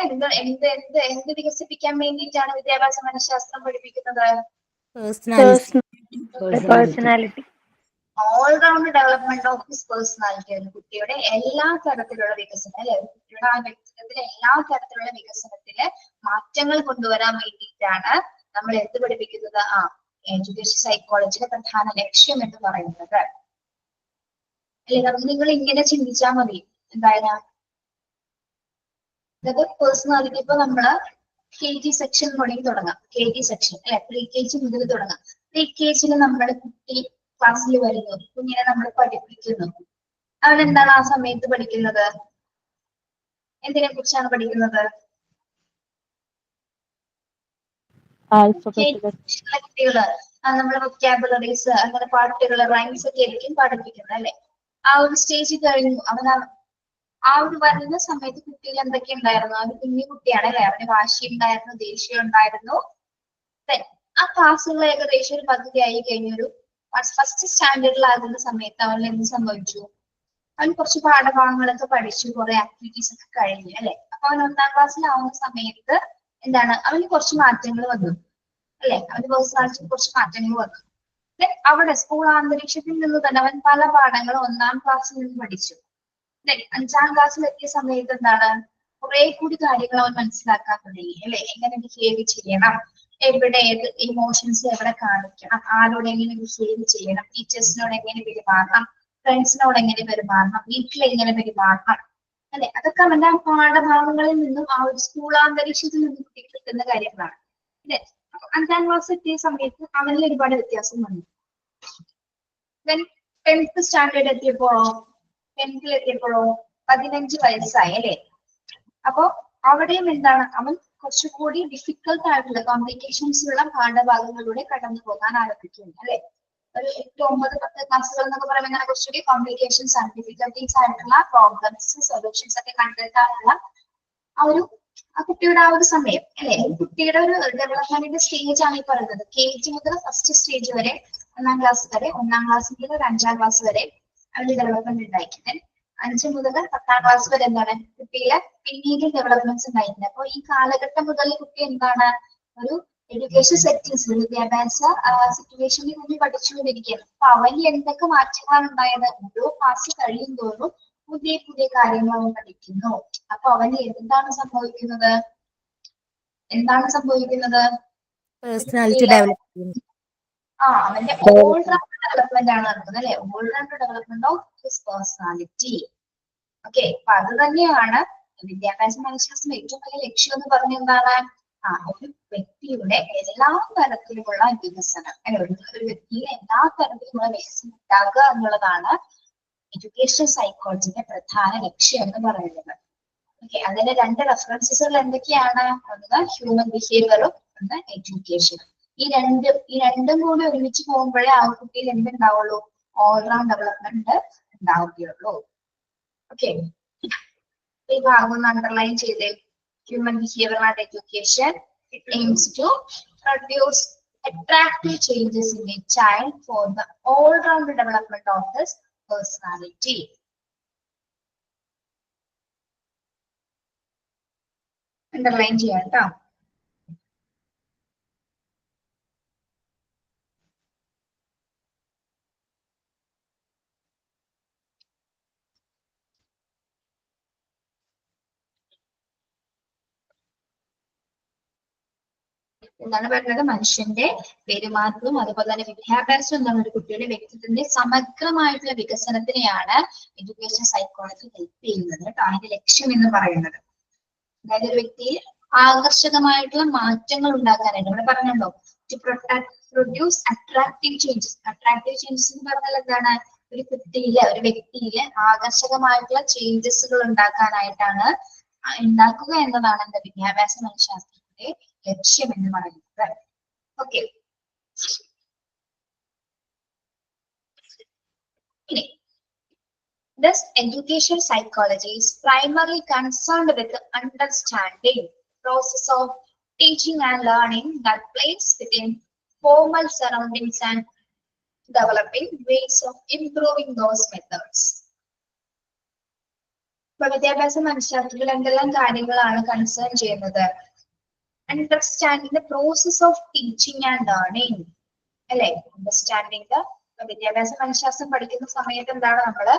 എന്ത് വികസിപ്പിക്കാൻ വേണ്ടിയിട്ടാണ് വിദ്യാഭ്യാസ മനഃശാസ്ത്രം പഠിപ്പിക്കുന്നത്? Personality. All-round development of his personality. കുട്ടിയുടെ എല്ലാ തരത്തിലുള്ള വികസനം, അല്ലെ? കുട്ടിയുടെ ആ വ്യക്തിത്വത്തിലെ എല്ലാ തരത്തിലുള്ള വികസനത്തില് മാറ്റങ്ങൾ കൊണ്ടുവരാൻ വേണ്ടിയിട്ടാണ് നമ്മൾ എന്ത് പഠിപ്പിക്കുന്നത്? എഡ്യൂക്കേഷൻ സൈക്കോളജിയുടെ പ്രധാന ലക്ഷ്യം എന്ന് പറയുന്നത്. അല്ലെ? നമുക്ക് നിങ്ങൾ ഇങ്ങനെ ചിന്തിച്ചാൽ മതി. എന്തായാലും അതായത് പേഴ്സണാലിറ്റി ഇപ്പൊ നമ്മള് KG സെക്ഷൻ തുടങ്ങാം. KG സെക്ഷൻ, അല്ലെ? പ്രീ KG മുതൽ തുടങ്ങാം. LKG നമ്മുടെ കുട്ടി ക്ലാസ്സിൽ വരുന്നു, കുഞ്ഞിനെ നമ്മൾ പഠിപ്പിക്കുന്നു. അവൻ എന്താണ് ആ സമയത്ത് പഠിക്കുന്നത്? എന്തിനെ കുറിച്ചാണ് പഠിക്കുന്നത്? കുട്ടികള് നമ്മളെ വൊക്കാബുലറീസ്, അങ്ങനെ പാട്ടുകള്, റൈംസ് ഒക്കെ ആയിരിക്കും പഠിപ്പിക്കുന്നത് അല്ലെ. ആ ഒരു സ്റ്റേജ് കഴിഞ്ഞു. അവൻ ആ ഒരു വരുന്ന സമയത്ത് കുട്ടിയിൽ എന്തൊക്കെ ഉണ്ടായിരുന്നു? അവന് കുഞ്ഞു കുട്ടിയാണ് അല്ലെ, അവന് വാശി ഉണ്ടായിരുന്നു, ദേഷ്യം ഉണ്ടായിരുന്നു. ആ ക്ലാസ്സുകൾ ഏകദേശം ഒരു പകുതിയായി കഴിഞ്ഞൊരു ഫസ്റ്റ് സ്റ്റാൻഡേർഡിലാകുന്ന സമയത്ത് അവൻ എന്ത് സംഭവിച്ചു? അവൻ കുറച്ച് പാഠഭാഗങ്ങളൊക്കെ പഠിച്ചു, കുറെ ആക്ടിവിറ്റീസ് ഒക്കെ കഴിഞ്ഞു അല്ലെ. അപ്പൊ അവൻ 1ാം ക്ലാസ്സിലാവുന്ന സമയത്ത് എന്താണ്, അവന് കുറച്ച് മാറ്റങ്ങൾ വന്നു അല്ലെ. അവന്റെ പേഴ്സണാലിറ്റിയിൽ കുറച്ച് മാറ്റങ്ങൾ വന്നു. അവിടെ സ്കൂൾ അന്തരീക്ഷത്തിൽ നിന്ന് തന്നെ അവൻ പല പാഠങ്ങളും 1ാം ക്ലാസ്സിൽ നിന്ന് പഠിച്ചു. 5ാം ക്ലാസ്സിൽ എത്തിയ സമയത്ത് എന്താണ്, കുറെ കൂടി കാര്യങ്ങൾ അവൻ മനസ്സിലാക്കാൻ തുടങ്ങി അല്ലെ. എങ്ങനെ ബിഹേവ് ചെയ്യണം, എവിടെ ഏത് ഇമോഷൻസ് എവിടെ കാണിക്കണം, ആരോട് എങ്ങനെ ബിഹേവ് ചെയ്യണം, ടീച്ചേഴ്സിനോട് എങ്ങനെ പെരുമാറണം, ഫ്രണ്ട്സിനോട് എങ്ങനെ പെരുമാറണം, വീട്ടിൽ എങ്ങനെ പെരുമാറണം അല്ലെ. അതൊക്കെ അവന്റെ പാഠഭാഗങ്ങളിൽ നിന്നും ആ ഒരു സ്കൂൾ അന്തരീക്ഷത്തിൽ നിന്നും കിട്ടുന്ന കാര്യങ്ങളാണ് അല്ലെ. 5ാം ക്ലാസ് എത്തിയ സമയത്ത് അവനിൽ ഒരുപാട് വ്യത്യാസം വന്നു. 10th സ്റ്റാൻഡേർഡ് എത്തിയപ്പോഴോ 15 വയസ്സായി അല്ലെ. അപ്പോ അവിടെയും എന്താണ്, അവൻ കുറച്ചുകൂടി ഡിഫിക്കൽട്ട് ആയിട്ടുള്ള കോംപ്ലിക്കേഷൻസ് ഉള്ള പാഠഭാഗങ്ങളിലൂടെ കടന്നു പോകാൻ ആരംഭിക്കുന്നു അല്ലെ. ഒരു 8, 9, 10 ക്ലാസ്സുകൾ എന്നൊക്കെ പറയുമ്പോൾ കുറച്ചുകൂടി കോംപ്ലിക്കേഷൻസ് ആണ്, ഡിഫിക്കൽട്ടീസ് ആയിട്ടുള്ള പ്രോബ്ലംസ്, സൊല്യൂഷൻസ് ഒക്കെ കണ്ടെത്താനുള്ള ആ കുട്ടിയുടെ ആ ഒരു സമയം അല്ലെ. കുട്ടിയുടെ ഒരു ഡെവലപ്മെന്റിന്റെ സ്റ്റേജ് ആണ് ഈ പറയുന്നത്. KG മുതൽ ഫസ്റ്റ് സ്റ്റേജ് വരെ, 1ാം ക്ലാസ് വരെ, 1ാം ക്ലാസ് മുതൽ 5ാം ക്ലാസ് വരെ അവന് ഡെവലപ്മെന്റ് ഉണ്ടായിരിക്കുന്നത്. 5 മുതൽ 10ാം ക്ലാസ് വരെ എന്താണ്, കുട്ടിയിലെ പിന്നീട് ഡെവലപ്മെന്റ്സ് ഉണ്ടായിരുന്നത്. അപ്പൊ ഈ കാലഘട്ടം മുതൽ കുട്ടി എന്താണ്, ഒരു എഡ്യൂക്കേഷൻ സെറ്റിൽസ്, വിദ്യാഭ്യാസ സിറ്റുവേഷനിൽ കുട്ടി പഠിച്ചുകൊണ്ടിരിക്കുകയാണ്. അപ്പൊ അവന് എന്തൊക്കെ മാറ്റങ്ങളാണ് ഉണ്ടായത്? ഓരോ ക്ലാസ് കഴിയും തോറും പുതിയ പുതിയ കാര്യങ്ങൾ അവൻ പഠിക്കുന്നു. അപ്പൊ അവന് എന്താണ് സംഭവിക്കുന്നത്? Personality develop. അവന്റെ ഓൾറൗണ്ട് ഡെവലപ്മെന്റ് ആണ് നടക്കുന്നത് അല്ലെ. All-round development of his personality. Okay, അപ്പൊ അത് തന്നെയാണ് വിദ്യാഭ്യാസ മനഃശാസ്ത്രം ഏറ്റവും വലിയ ലക്ഷ്യം എന്ന് പറഞ്ഞ എന്താണ്, ഒരു വ്യക്തിയുടെ എല്ലാ തരത്തിലുമുള്ള വികസനം അല്ലെ. ഒരു വ്യക്തിയുടെ എല്ലാ തരത്തിലുമുള്ള വികസനം ഉണ്ടാക്കുക എന്നുള്ളതാണ് എഡ്യൂക്കേഷൻ സൈക്കോളജിയുടെ പ്രധാന ലക്ഷ്യം എന്ന് പറയുന്നത്. ഓക്കെ, അതിന്റെ 2 റെഫറൻസുകൾ എന്തൊക്കെയാണ്? ഒന്ന് ഹ്യൂമൻ ബിഹേവിയറും ഒന്ന് എഡ്യൂക്കേഷനും. ഈ രണ്ടും കൂടി ഒരുമിച്ച് പോകുമ്പോഴേ ആ കുട്ടിയിൽ എന്തുണ്ടാവുള്ളൂ? ഓൾറൗണ്ട് ഡെവലപ്മെന്റ് ഉണ്ടാവുകയുള്ളൂ. ഓക്കെ, ഈ ഭാഗം ഒന്ന് അണ്ടർലൈൻ ചെയ്തേ. Human behaviour and education, it aims to produce attractive changes in a child for the all-round development of his personality. Underline ചെയ്യാം കേട്ടോ. എന്താണ് പറയുന്നത്? മനുഷ്യന്റെ പെരുമാറ്റവും അതുപോലെ തന്നെ വിദ്യാഭ്യാസവും എന്താണ് ഒരു കുട്ടിയുടെ വ്യക്തിത്വത്തിന്റെ സമഗ്രമായിട്ടുള്ള വികസനത്തിനെയാണ് എഡ്യൂക്കേഷൻ സൈക്കോളജി ഹെൽപ്പ് ചെയ്യുന്നത് കേട്ടോ. അതിന്റെ ലക്ഷ്യം എന്ന് പറയുന്നത് അതായത് ഒരു വ്യക്തിയിൽ ആകർഷകമായിട്ടുള്ള മാറ്റങ്ങൾ ഉണ്ടാക്കാനായിട്ട് ഇവിടെ പറഞ്ഞല്ലോ, to produce attractive changes. Attractive changes എന്ന് പറഞ്ഞാൽ എന്താണ്? ഒരു കുട്ടിയിലെ, ഒരു വ്യക്തിയിലെ ആകർഷകമായിട്ടുള്ള ചേഞ്ചസുകൾ ഉണ്ടാക്കാനായിട്ടാണ്, ഉണ്ടാക്കുക എന്നതാണ് എന്താ വിദ്യാഭ്യാസ മനഃശാസ്ത്രത്തിന്റെ ലക്ഷ്യം എന്ന് പറയുന്നത്. ഓക്കെ, ഇനി thus education psychology is primarily concerned with the understanding process of teaching and learning that plays within formal surroundings and developing ways of improving those methods. വിദ്യാഭ്യാസ മനഃശാസ്ത്രത്തിൽ എന്തെല്ലാം കാര്യങ്ങളാണ് കൺസേൺ ചെയ്യുന്നത്? Understanding the process of teaching and learning അല്ലെ. അണ്ടർസ്റ്റാൻഡിംഗ് ദ വിദ്യാഭ്യാസ മനഃശാസ്ത്രം പഠിക്കുന്ന സമയത്ത് എന്താണ് നമ്മള്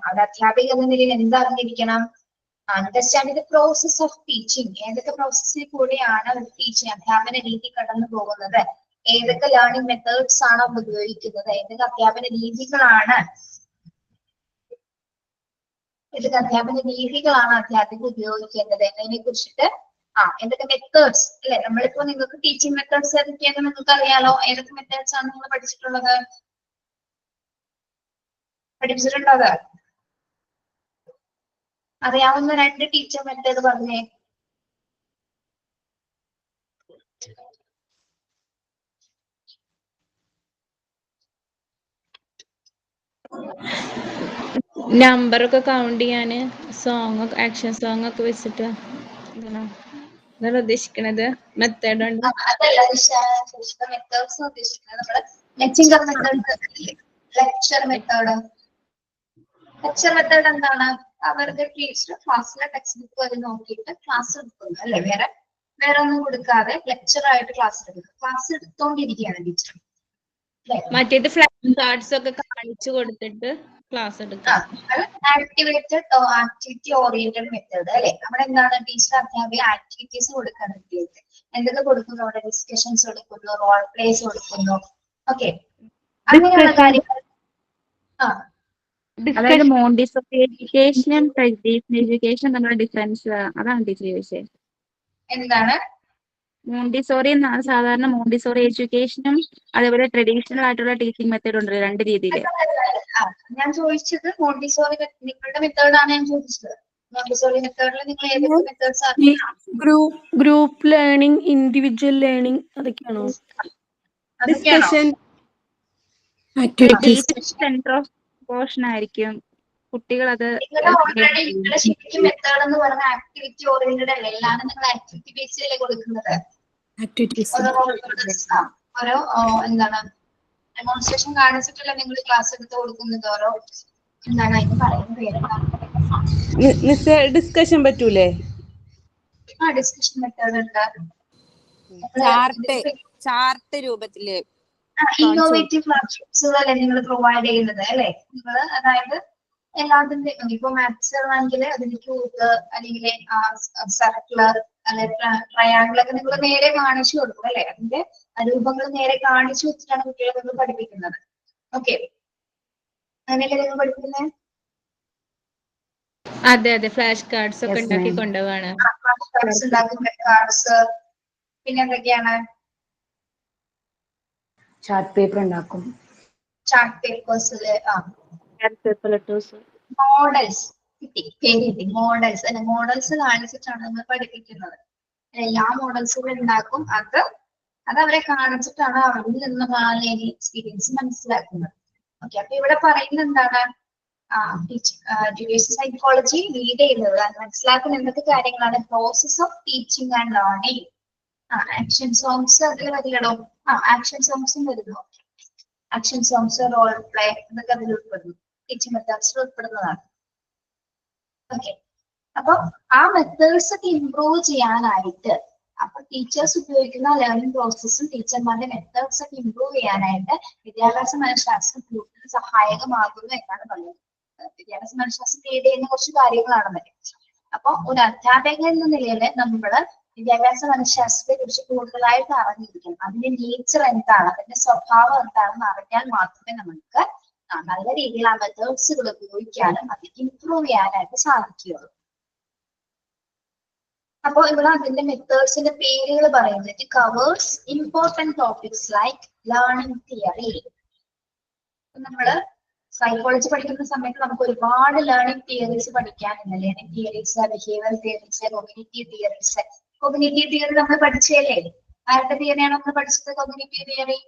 ഒരു അധ്യാപിക എന്ന നിലയിൽ എന്താ അറിഞ്ഞിരിക്കണം? Understanding the process of teaching. ഏതൊക്കെ പ്രോസസ്സിൽ കൂടെയാണ് ഒരു ടീച്ചിങ് അധ്യാപന രീതി കടന്നു പോകുന്നത്, ഏതൊക്കെ ലേണിംഗ് മെത്തേഡ്സ് ആണ് ഉപയോഗിക്കുന്നത്, ഏതൊക്കെ അധ്യാപന രീതികളാണ് അധ്യാപക ഉപയോഗിക്കേണ്ടത് എന്നതിനെ കുറിച്ചിട്ട് എന്തൊക്കെ മെത്തേഡ്സ് അല്ലെ? നമ്മളിപ്പോ നിങ്ങൾക്ക് ടീച്ചിങ് മെത്തേഡ്സ് ഏതൊക്കെയാണെന്ന് നിങ്ങൾക്ക് അറിയാലോ. ഏതൊക്കെ മെത്തേഡ്സ് ആണ് നിങ്ങൾ പഠിച്ചിട്ടുള്ളത്? പഠിപ്പിച്ചിട്ടുണ്ടോ? അത് അറിയാവുന്ന 2 ടീച്ചർ മെത്തേഡ് പറഞ്ഞേ. നമ്പറൊക്കെ കൗണ്ട് ചെയ്യാന് സോങ് ആക്ഷൻ സോങ് ഒക്കെ വെച്ചിട്ട് എന്താണ് ഉദ്ദേശിക്കണത്? മെത്തേഡ് ഉണ്ട്. അതല്ല മെത്തേഡ്സ് ഉദ്ദേശിക്കുന്നത് നമ്മള് ലെക്ചർ മെത്തേഡ്. ലെക്ചർ മെത്തേഡ് എന്താണ്? അവരുടെ ടീച്ചർ ക്ലാസ്സിലെ ടെക്സ്റ്റ് ബുക്ക് വരെ നോക്കിയിട്ട് ക്ലാസ് എടുക്കുന്നു അല്ലെ? വേറെ ഒന്നും കൊടുക്കാതെ ലെക്ചർ ആയിട്ട് ക്ലാസ് എടുക്കുക. ക്ലാസ് എടുത്തോണ്ടിരിക്കുകയാണ് ടീച്ചർ. മറ്റേത് ഫ്ലാഷ് കാർഡ്സ് ഒക്കെ കാണിച്ചു കൊടുത്തിട്ട് ക്ലാസ് എടുക്കാം. ആക്ടിവിറ്റി ഓറിയന്റഡ് മെത്തേഡ് അല്ലെ? നമ്മുടെ എന്താണ് ടീച്ചർ അധ്യാപിക ആക്ടിവിറ്റീസ് കൊടുക്കാണ് കുട്ടികൾക്ക്. എന്തൊക്കെ കൊടുക്കുന്നു? അവിടെ ഡിസ്കഷൻസ് കൊടുക്കുന്നു, റോൾ പ്ലേസ് കൊടുക്കുന്നു. ഓക്കെ, അങ്ങനെയുള്ള കാര്യങ്ങൾ. അതായത് മോണ്ടിസോറി എഡ്യൂക്കേഷനും ട്രഡീഷണൽ എഡ്യൂക്കേഷൻ തമ്മിലുള്ള ഡിഫറൻസ് അതാണ് ടീച്ചർ ചോദിച്ചത്. എന്താണ് മോണ്ടിസോറി എന്നാണ് സാധാരണ മോണ്ടിസോറി എഡ്യൂക്കേഷനും അതേപോലെ ട്രഡീഷണൽ ആയിട്ടുള്ള ടീച്ചിങ് മെത്തേഡ് ഉണ്ട് 2 രീതിയിൽ. ഞാൻ ചോദിച്ചത് മോണ്ടിസോറി നിങ്ങളുടെ മെത്തേഡാണ് ഞാൻ ചോദിച്ചത്. മോണ്ടിസോറി മെത്തേഡിൽ നിങ്ങൾ ഏതൊക്കെ മെത്തേഡ്സ് അറിയാം? ഗ്രൂപ്പ് ലേണിംഗ്, ഇൻഡിവിജ്വൽ ലേണിംഗ് അതൊക്കെയാണോ? ഡിസ്കഷൻ സെന്റർ ഓഫ് പോർഷൻ ആയിരിക്കും. കുട്ടികൾ അത് ശരിക്കും മെത്തേഡ് എന്ന് പറഞ്ഞ ആക്ടിവിറ്റി ഓറിയന്റഡ് അല്ലേ? എല്ലാം നിങ്ങൾ ആക്ടിവിറ്റി ബേസ്ഡ് അല്ലേ കൊടുക്കുന്നത്? ഓരോ എന്താണ് ഡെമോൺസ്ട്രേഷൻ കാണിച്ചിട്ടല്ല നിങ്ങൾ ക്ലാസ് എടുത്ത് കൊടുക്കുന്നത്. ഓരോ എന്താണ് അതിന് പറയുന്ന പേരെന്താണ്? ഡിസ്കഷൻ പറ്റൂലേ? ഡിസ്കഷൻ മെത്തേഡ് ഉണ്ട്. ചാർട്ട് രൂപത്തില് ഇന്നോവേറ്റീവ് ക്ലാസ് അല്ലേ നിങ്ങൾ പ്രൊവൈഡ് ചെയ്യുന്നത് അല്ലെ? നിങ്ങൾ അതായത് എല്ലാത്തിന്റെ ഇപ്പൊ മാത്സ് ആണെങ്കിൽ അതിന്റെ ക്യൂബ് അല്ലെങ്കിൽ സർക്കുലർ അല്ലെ ട്രയാങ്കിൾ ഒക്കെ നിങ്ങൾ നേരെ കാണിച്ചു കൊടുക്കും അല്ലെ? അതിന്റെ രൂപങ്ങൾ നേരെ കാണിച്ചു വെച്ചിട്ടാണ് കുട്ടികളെ നിങ്ങൾ പഠിപ്പിക്കുന്നത്. ഓക്കെ, അങ്ങനെയല്ലേ നിങ്ങൾ പഠിപ്പിക്കുന്നത്? അതെ, ഫ്ലാഷ് കാർഡ്സ് ഒക്കെ ഉണ്ടാക്കി കൊണ്ടുപോവാണ്. കാർഡ്സ് ഉണ്ടാക്കുന്ന കാർഡ്സ്. പിന്നെ എന്തൊക്കെയാണ്? ചാർട്ട് പേപ്പർ ഉണ്ടാക്കും. ചാർട്ട് പേപ്പേഴ്സില് മോഡൽസ് മോഡൽസ് അല്ലെ? മോഡൽസ് കാണിച്ചിട്ടാണ് നമ്മൾ പഠിപ്പിക്കുന്നത്. എല്ലാ മോഡൽസും ഉണ്ടാക്കും. അത് അവരെ കാണിച്ചിട്ടാണ് അവരിൽ നിന്ന് എക്സ്പീരിയൻസ് മനസ്സിലാക്കുന്നത്. ഓക്കെ, അപ്പൊ ഇവിടെ പറയുന്നത് എന്താണ്? എഡ്യൂക്കേഷൻ സൈക്കോളജി ലീഡ് ചെയ്യുന്നത് മനസ്സിലാക്കുന്ന എന്തൊക്കെ കാര്യങ്ങളാണ്? Process of teaching and learning. Action songs അതിൽ വരികടോ. ആക്ഷൻ സോങ്സും വരുന്നു. ആക്ഷൻ സോങ്സ്, റോൾ പ്ലേ ഇതൊക്കെ അതിൽ ഉൾപ്പെടുന്നു. ടീച്ചിങ് മെത്തേഡ്സിൽ ഉൾപ്പെടുന്നതാണ്. ഓക്കെ, അപ്പൊ ആ മെത്തേഡ്സ് ഒക്കെ ഇംപ്രൂവ് ചെയ്യാനായിട്ട് അപ്പൊ ടീച്ചേഴ്സ് ഉപയോഗിക്കുന്ന ലേണിംഗ് പ്രോസസ്സും ടീച്ചർമാരുടെ മെത്തേഡ്സ് ഒക്കെ ഇംപ്രൂവ് ചെയ്യാനായിട്ട് വിദ്യാഭ്യാസ മനഃശാസ്ത്രം കൂടുതൽ സഹായകമാകുന്നു എന്നാണ് പറയുന്നത്. വിദ്യാഭ്യാസ മനഃശാസ്ത്രം ലീഡ് ചെയ്യുന്ന കുറച്ച് കാര്യങ്ങളാണെന്നല്ലേ. അപ്പൊ ഒരു അധ്യാപകൻ എന്ന നിലയിൽ നമ്മള് വിദ്യാഭ്യാസ മനഃശാസ്ത്രത്തെ കുറിച്ച് കൂടുതലായിട്ട് അറിഞ്ഞിരിക്കണം. അതിന്റെ നേച്ചർ എന്താണ്, അതിന്റെ സ്വഭാവം എന്താണെന്ന് അറിഞ്ഞാൽ മാത്രമേ നമുക്ക് നല്ല രീതിയിൽ ആ മെത്തേഡ്സുകൾ ഉപയോഗിക്കാനും അത് ഇംപ്രൂവ് ചെയ്യാനായിട്ട് സാധിക്കുകയുള്ളൂ. അപ്പൊ ഇവിടെ അതിന്റെ മെത്തേഡ്സിന്റെ പേരുകൾ പറയുന്നത് it covers important topics like learning theory. നമ്മള് സൈക്കോളജി പഠിക്കുന്ന സമയത്ത് നമുക്ക് ഒരുപാട് ലേണിംഗ് തിയറീസ് പഠിക്കാനുണ്ട്. Learning theories, behaviour theories, cognitive theories. Cognitive theory നമ്മൾ പഠിച്ചല്ലേ? ആരുടെ തിയറിയാണ് നമ്മൾ പഠിച്ചത്? കോഗ്നിറ്റീവ് തിയറി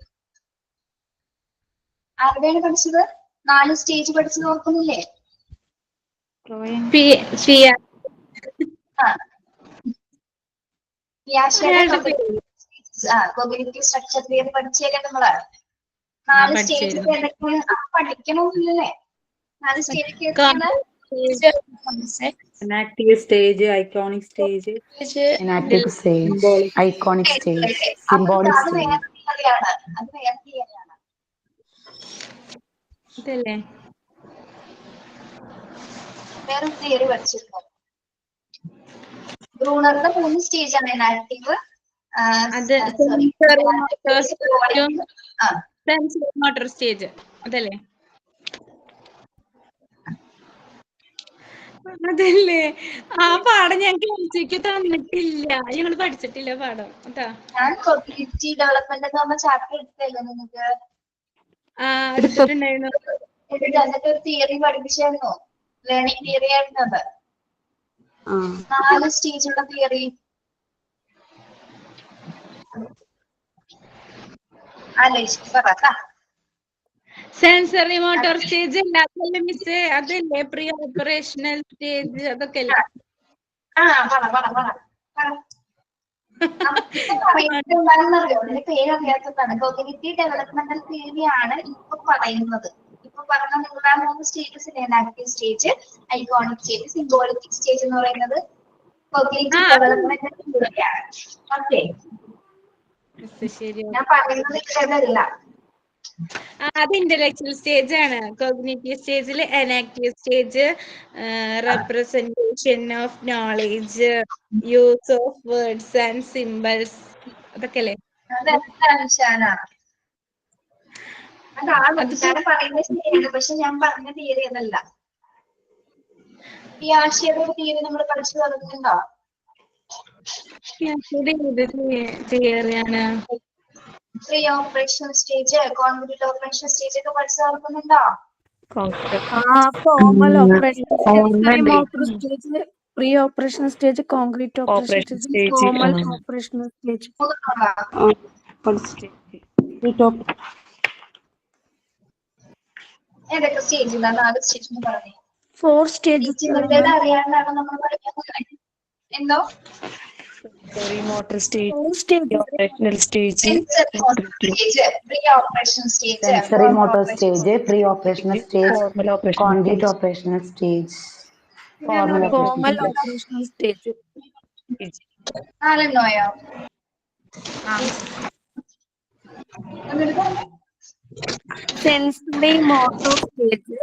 ആരുടെയാണ് പഠിച്ചത്? 4 സ്റ്റേജ് പഠിച്ചത് ഓർക്കുന്നില്ലേ? കോഗ്നിറ്റീവ് സ്ട്രക്ചർ തിയറി പഠിച്ചല്ലേ നമ്മള്? 4 സ്റ്റേജ് പഠിക്കണമെന്നില്ലല്ലേ? 4 stage enactive stage, iconic stage, enactive stage, iconic stage, symbolic stage. അത് വേറെ തിയറിയാണ്. ഇതല്ലേ വേറെ തിയറി പഠിച്ചിരുന്നു. ബ്രൂണറുടെ 3 സ്റ്റേജ് ആണ് ഇനാക്റ്റീവ്, മോട്ടോർ സ്റ്റേജ് അതല്ലേ? അതല്ലേ ആ പാഠം ഞങ്ങൾക്ക് എംസിക്ക് തന്നിട്ടില്ല. ഞങ്ങൾ പഠിച്ചിട്ടില്ല പാഠം അതാ. ഞാൻ കോഗ്നിറ്റീവ് ഡെവലപ്മെന്റ് എന്ന് പറഞ്ഞ ചാപ്റ്റർ എടുത്തല്ലോ നിങ്ങൾക്ക്. എടുത്തിട്ടുണ്ടായിരുന്നു. എന്നിട്ട് ഒരു തിയറി പഠിപ്പിച്ചായിരുന്നോ? ലേണിംഗ് തിയറി ആയിരുന്നു അത്. 4 സ്റ്റേജുള്ള തിയറി. ആലോചിച്ച് പറ. സെൻസറി മോട്ടോർ സ്റ്റേജ് അല്ലാത്തല്ലേ മിസ്സേ? അതല്ലേ പ്രീ ഓപ്പറേഷണൽ സ്റ്റേജ് അതൊക്കെ അല്ലേ? പറയുന്നറിയോ അതിന്റെ പേര് അറിയാത്തതാണ്. കോഗ്നിറ്റീവ് ഡെവലപ്മെന്റൽ തിയറി ആണ് ഇപ്പൊ പറയുന്നത്. ഇപ്പൊ പറഞ്ഞ നിങ്ങളുടെ 3 സ്റ്റേജസ് ഇല്ലേ? Active stage, iconic stage, symbolic stage എന്ന് പറയുന്നത് കോഗ്നിറ്റീവ് ഡെവലപ്മെന്റൽ തിയറിയാണ്. ഓക്കെ, ഞാൻ പറയുന്നത് ഇതല്ല. അത് ഇന്റലക്ച്വൽ സ്റ്റേജ് ആണ്. കോഗ്നിറ്റീവ് സ്റ്റേജിൽ enactive stage, representation of knowledge, use of words and symbols അതൊക്കെ അല്ലേ? പക്ഷെ ഞാൻ പറഞ്ഞ തിയറി അതല്ല. ഈ ആശയയുടെ തിയറി നമ്മൾ പഠിച്ചു തുടങ്ങുന്നുണ്ടോ? തിയറിയാണ്. Pre operation stage, concrete operation stage ഒക്കെ പഠിച്ചു നടക്കുന്നുണ്ടോ? Formal operation stage, pre operation stage, concrete operation stage, formal operational stage. ഏതൊക്കെ സ്റ്റേജ്? 4 സ്റ്റേജ് എന്ന് പറഞ്ഞു. 4 സ്റ്റേജസ് അറിയാണ്ടാണ് നമ്മൾ പഠിക്കുന്നത്. എന്തോ motor stage, operational stage, pre operation stage, sensory motor stage, pre operational stage, concrete operational stage, formal operational stage. 4 എണ്ണോയോ? Sensory motor stage,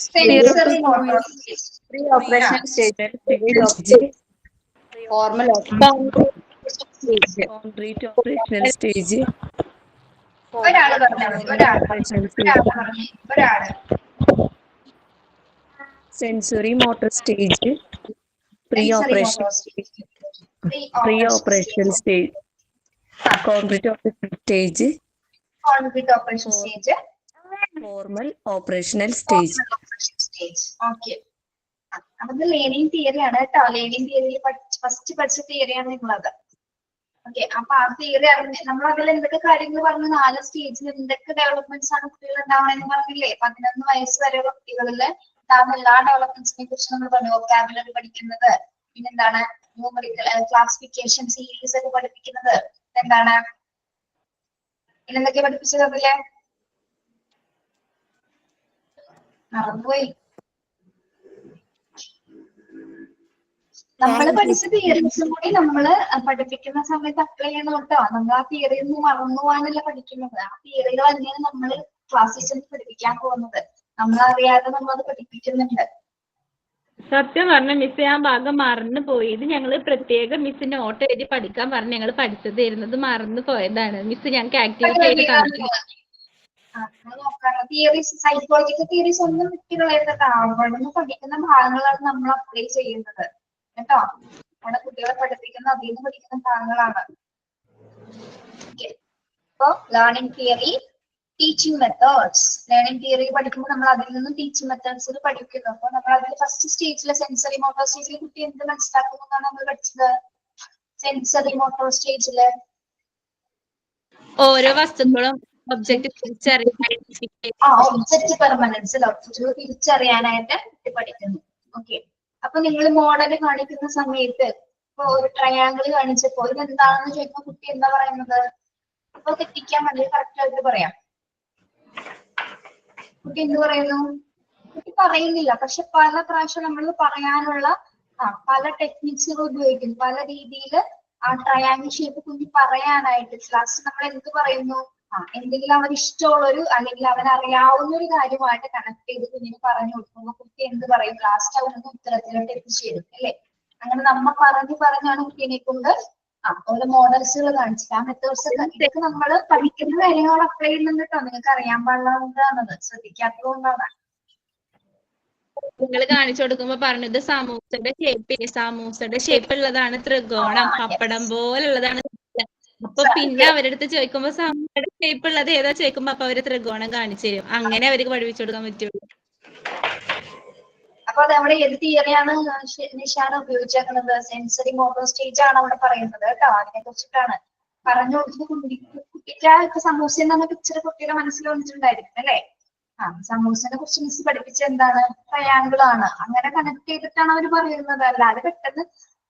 sensory motor stage, pre operational stage, formal concrete operational stage, ഒരാള് sensory motor stage, pre operation stage, concrete operation stage, formal operational stage. Okay, അത് ലേണിംഗ് തിയറി ആണ് കേട്ടോ. ലേണിംഗ് തിയറിയിൽ ഫസ്റ്റ് പഠിച്ച തിയറിയാണ് നിങ്ങളത്. ഓക്കെ, അപ്പൊ ആ തിയറി അറിഞ്ഞ് നമ്മൾ അതിൽ എന്തൊക്കെ കാര്യങ്ങൾ പറഞ്ഞു? 4 സ്റ്റേജിൽ എന്തൊക്കെ ഡെവലപ്മെന്റ്സ് ആണ് കുട്ടികൾ ഉണ്ടാവണമെന്ന് പറഞ്ഞില്ലേ? 11 വയസ്സ് വരെയുള്ള കുട്ടികളിൽ ഉണ്ടാകുന്ന എല്ലാ ഡെവലപ്മെന്റ്സിനെ കുറിച്ച് നമ്മൾ പറഞ്ഞു. വൊക്കാബുലറി പഠിക്കുന്നത്, പിന്നെന്താണ് ന്യൂമറിക്കൽ ക്ലാസിഫിക്കേഷൻ, സീരീസ് ഒക്കെ പഠിപ്പിക്കുന്നത്, എന്താണ് പിന്നെന്തൊക്കെ പഠിപ്പിച്ചത്? അതിലെ മറന്നുപോയി. നമ്മൾ പഠിച്ച തിയറീസും കൂടി നമ്മള് പഠിപ്പിക്കുന്ന സമയത്ത് അപ്ലൈ ചെയ്യണം കേട്ടോ. നമ്മൾ ആ തിയറിയിൽ നിന്ന് മറന്നു പോകാനല്ല പഠിക്കുന്നത്. ആ തിയറികൾ തന്നെയാണ് നമ്മൾ ക്ലാസ്സിൽ ചെന്ന് പഠിപ്പിക്കാൻ പോകുന്നത്. നമ്മളറിയാതെ നമ്മൾ അത് പഠിപ്പിക്കുന്നുണ്ട്. സത്യം പറഞ്ഞ മിസ്, ആ ഭാഗം മറന്നു പോയി. ഇത് ഞങ്ങള് പ്രത്യേകം മിസ് നോട്ട് എഴുതി പഠിക്കാൻ പറഞ്ഞ് ഞങ്ങൾ പഠിച്ചത് ഇരുന്നത് മറന്നു പോയതാണ് മിസ്. ഞങ്ങൾക്ക് ആക്ടിവിറ്റി ആയിട്ട് തിയറീസ്, സൈക്കോളജിക്കൽ തിയറീസ് ഒന്നും വിട്ടുകളയുന്നത് അവിടെ നിന്ന് പഠിക്കുന്ന ഭാഗങ്ങളാണ് നമ്മൾ അപ്ലൈ ചെയ്യുന്നത് കേട്ടോ. അവിടെ കുട്ടികളെ പഠിപ്പിക്കുന്ന അതിൽ നിന്ന് പഠിക്കുന്ന ഭാഗങ്ങളാണ്. അപ്പോ learning theory, teaching methods. Learning theory പഠിക്കുമ്പോൾ നമ്മൾ അതിൽ നിന്നും ടീച്ചിങ് മെത്തേഡ്സ് പഠിക്കുന്നു. അപ്പൊ നമ്മൾ അതിൽ ഫസ്റ്റ് സ്റ്റേജിലെ സെൻസറി മോട്ടോർ സ്റ്റേജിൽ കുട്ടി എന്ത് മനസ്സിലാക്കുന്നു എന്നാണ് നമ്മൾ പഠിച്ചത്? സെൻസറി മോട്ടോർ സ്റ്റേജില് ഓരോ വസ്തുക്കളും ഒബ്ജക്റ്റ് ഒബ്ജക്റ്റ് പെർമനൻസ്, ഒബ്ജക്റ്റുകൾ തിരിച്ചറിയാനായിട്ട് കുട്ടി പഠിക്കുന്നു. ഓക്കെ, അപ്പൊ നിങ്ങൾ മോഡൽ കാണിക്കുന്ന സമയത്ത് ഇപ്പൊ ഒരു ട്രയാങ്കിൾ കാണിച്ചപ്പോ ഇത് എന്താണെന്ന് ചോദിക്കുമ്പോൾ കുട്ടി എന്താ പറയുന്നത്? അപ്പൊ തെറ്റിക്കാൻ വേണ്ടി കറക്റ്റ് ആയിട്ട് പറയാം. കുട്ടി എന്ത് പറയുന്നു? കുട്ടി പറയുന്നില്ല. പക്ഷെ പല പ്രാവശ്യം നമ്മൾ പറയാനുള്ള പല ടെക്നിക്സുകൾ ഉപയോഗിക്കുന്നു. പല രീതിയിൽ ആ ട്രയാങ്കിൾ ഷേപ്പ് കുഞ്ഞി പറയാനായിട്ട് ലാസ്റ്റ് നമ്മൾ എന്ത് പറയുന്നു? എന്തെങ്കിലും അവന് ഇഷ്ടമുള്ളൊരു അല്ലെങ്കിൽ അവനറിയാവുന്ന ഒരു കാര്യമായിട്ട് കണക്ട് ചെയ്ത് കുഞ്ഞിന് പറഞ്ഞു കൊടുക്കുമ്പോൾ കുട്ടി എന്ത് പറയും? ലാസ്റ്റ് അവനൊന്ന് ഉത്തരത്തിലോട്ട് എത്തിച്ചേരും അല്ലേ? അങ്ങനെ നമ്മ പറഞ്ഞാണ് കുട്ടീനെ കൊണ്ട് ഓരോ മോഡൽസുകൾ കാണിച്ചിട്ട് ആ മെത്തേഡ്സ് ഇതൊക്കെ നമ്മൾ പഠിക്കുന്ന കാര്യങ്ങൾ അപ്ലൈ ചെയ്യുന്നുണ്ട് കേട്ടോ. നിങ്ങൾക്ക് അറിയാൻ പാടില്ലാത്തതാണത്, ശ്രദ്ധിക്കാത്തത് കൊണ്ടാണ്. നിങ്ങൾ കാണിച്ചു കൊടുക്കുമ്പോ പറഞ്ഞത് സമൂസയുടെ ഷേപ്പ് ഉള്ളതാണ് ത്രികോണം, പപ്പടം പോലുള്ളതാണ്. അപ്പൊ പിന്നെ അവരുടെ അടുത്ത് ചോദിക്കുമ്പോ സമൂസയുടെ ഷേപ്പ് ഉള്ളത് ഏതാ ചോദിക്കുമ്പോ അപ്പൊ അവര് ത്രികോണം കാണിച്ചു തരും. അങ്ങനെ അവർക്ക് പഠിപ്പിച്ചു കൊടുക്കാൻ പറ്റുള്ളൂ. അപ്പൊ അത് അവിടെ ഏത് തിയറിയാണ് നിഷാന ഉപയോഗിച്ചേക്കുന്നത്? സെൻസറി മോട്ടോർ സ്റ്റേജ് ആണ് അവിടെ പറയുന്നത് കേട്ടോ. അതിനെ കുറിച്ചിട്ടാണ് പറഞ്ഞു കൊടുക്കുന്നത്. കുട്ടിക്ക് സമൂസ എന്ന പിക്ചർ കുട്ടിയുടെ മനസ്സിൽ വന്നിട്ടുണ്ടായിരിക്കും അല്ലെ? സമൂസനെ കുറിച്ച് മിസ് പഠിപ്പിച്ച എന്താണ്? ട്രയാങ്കിൾ ആണ്. അങ്ങനെ കണക്ട് ചെയ്തിട്ടാണ് അവർ പറയുന്നത്. അല്ലാതെ പെട്ടെന്ന്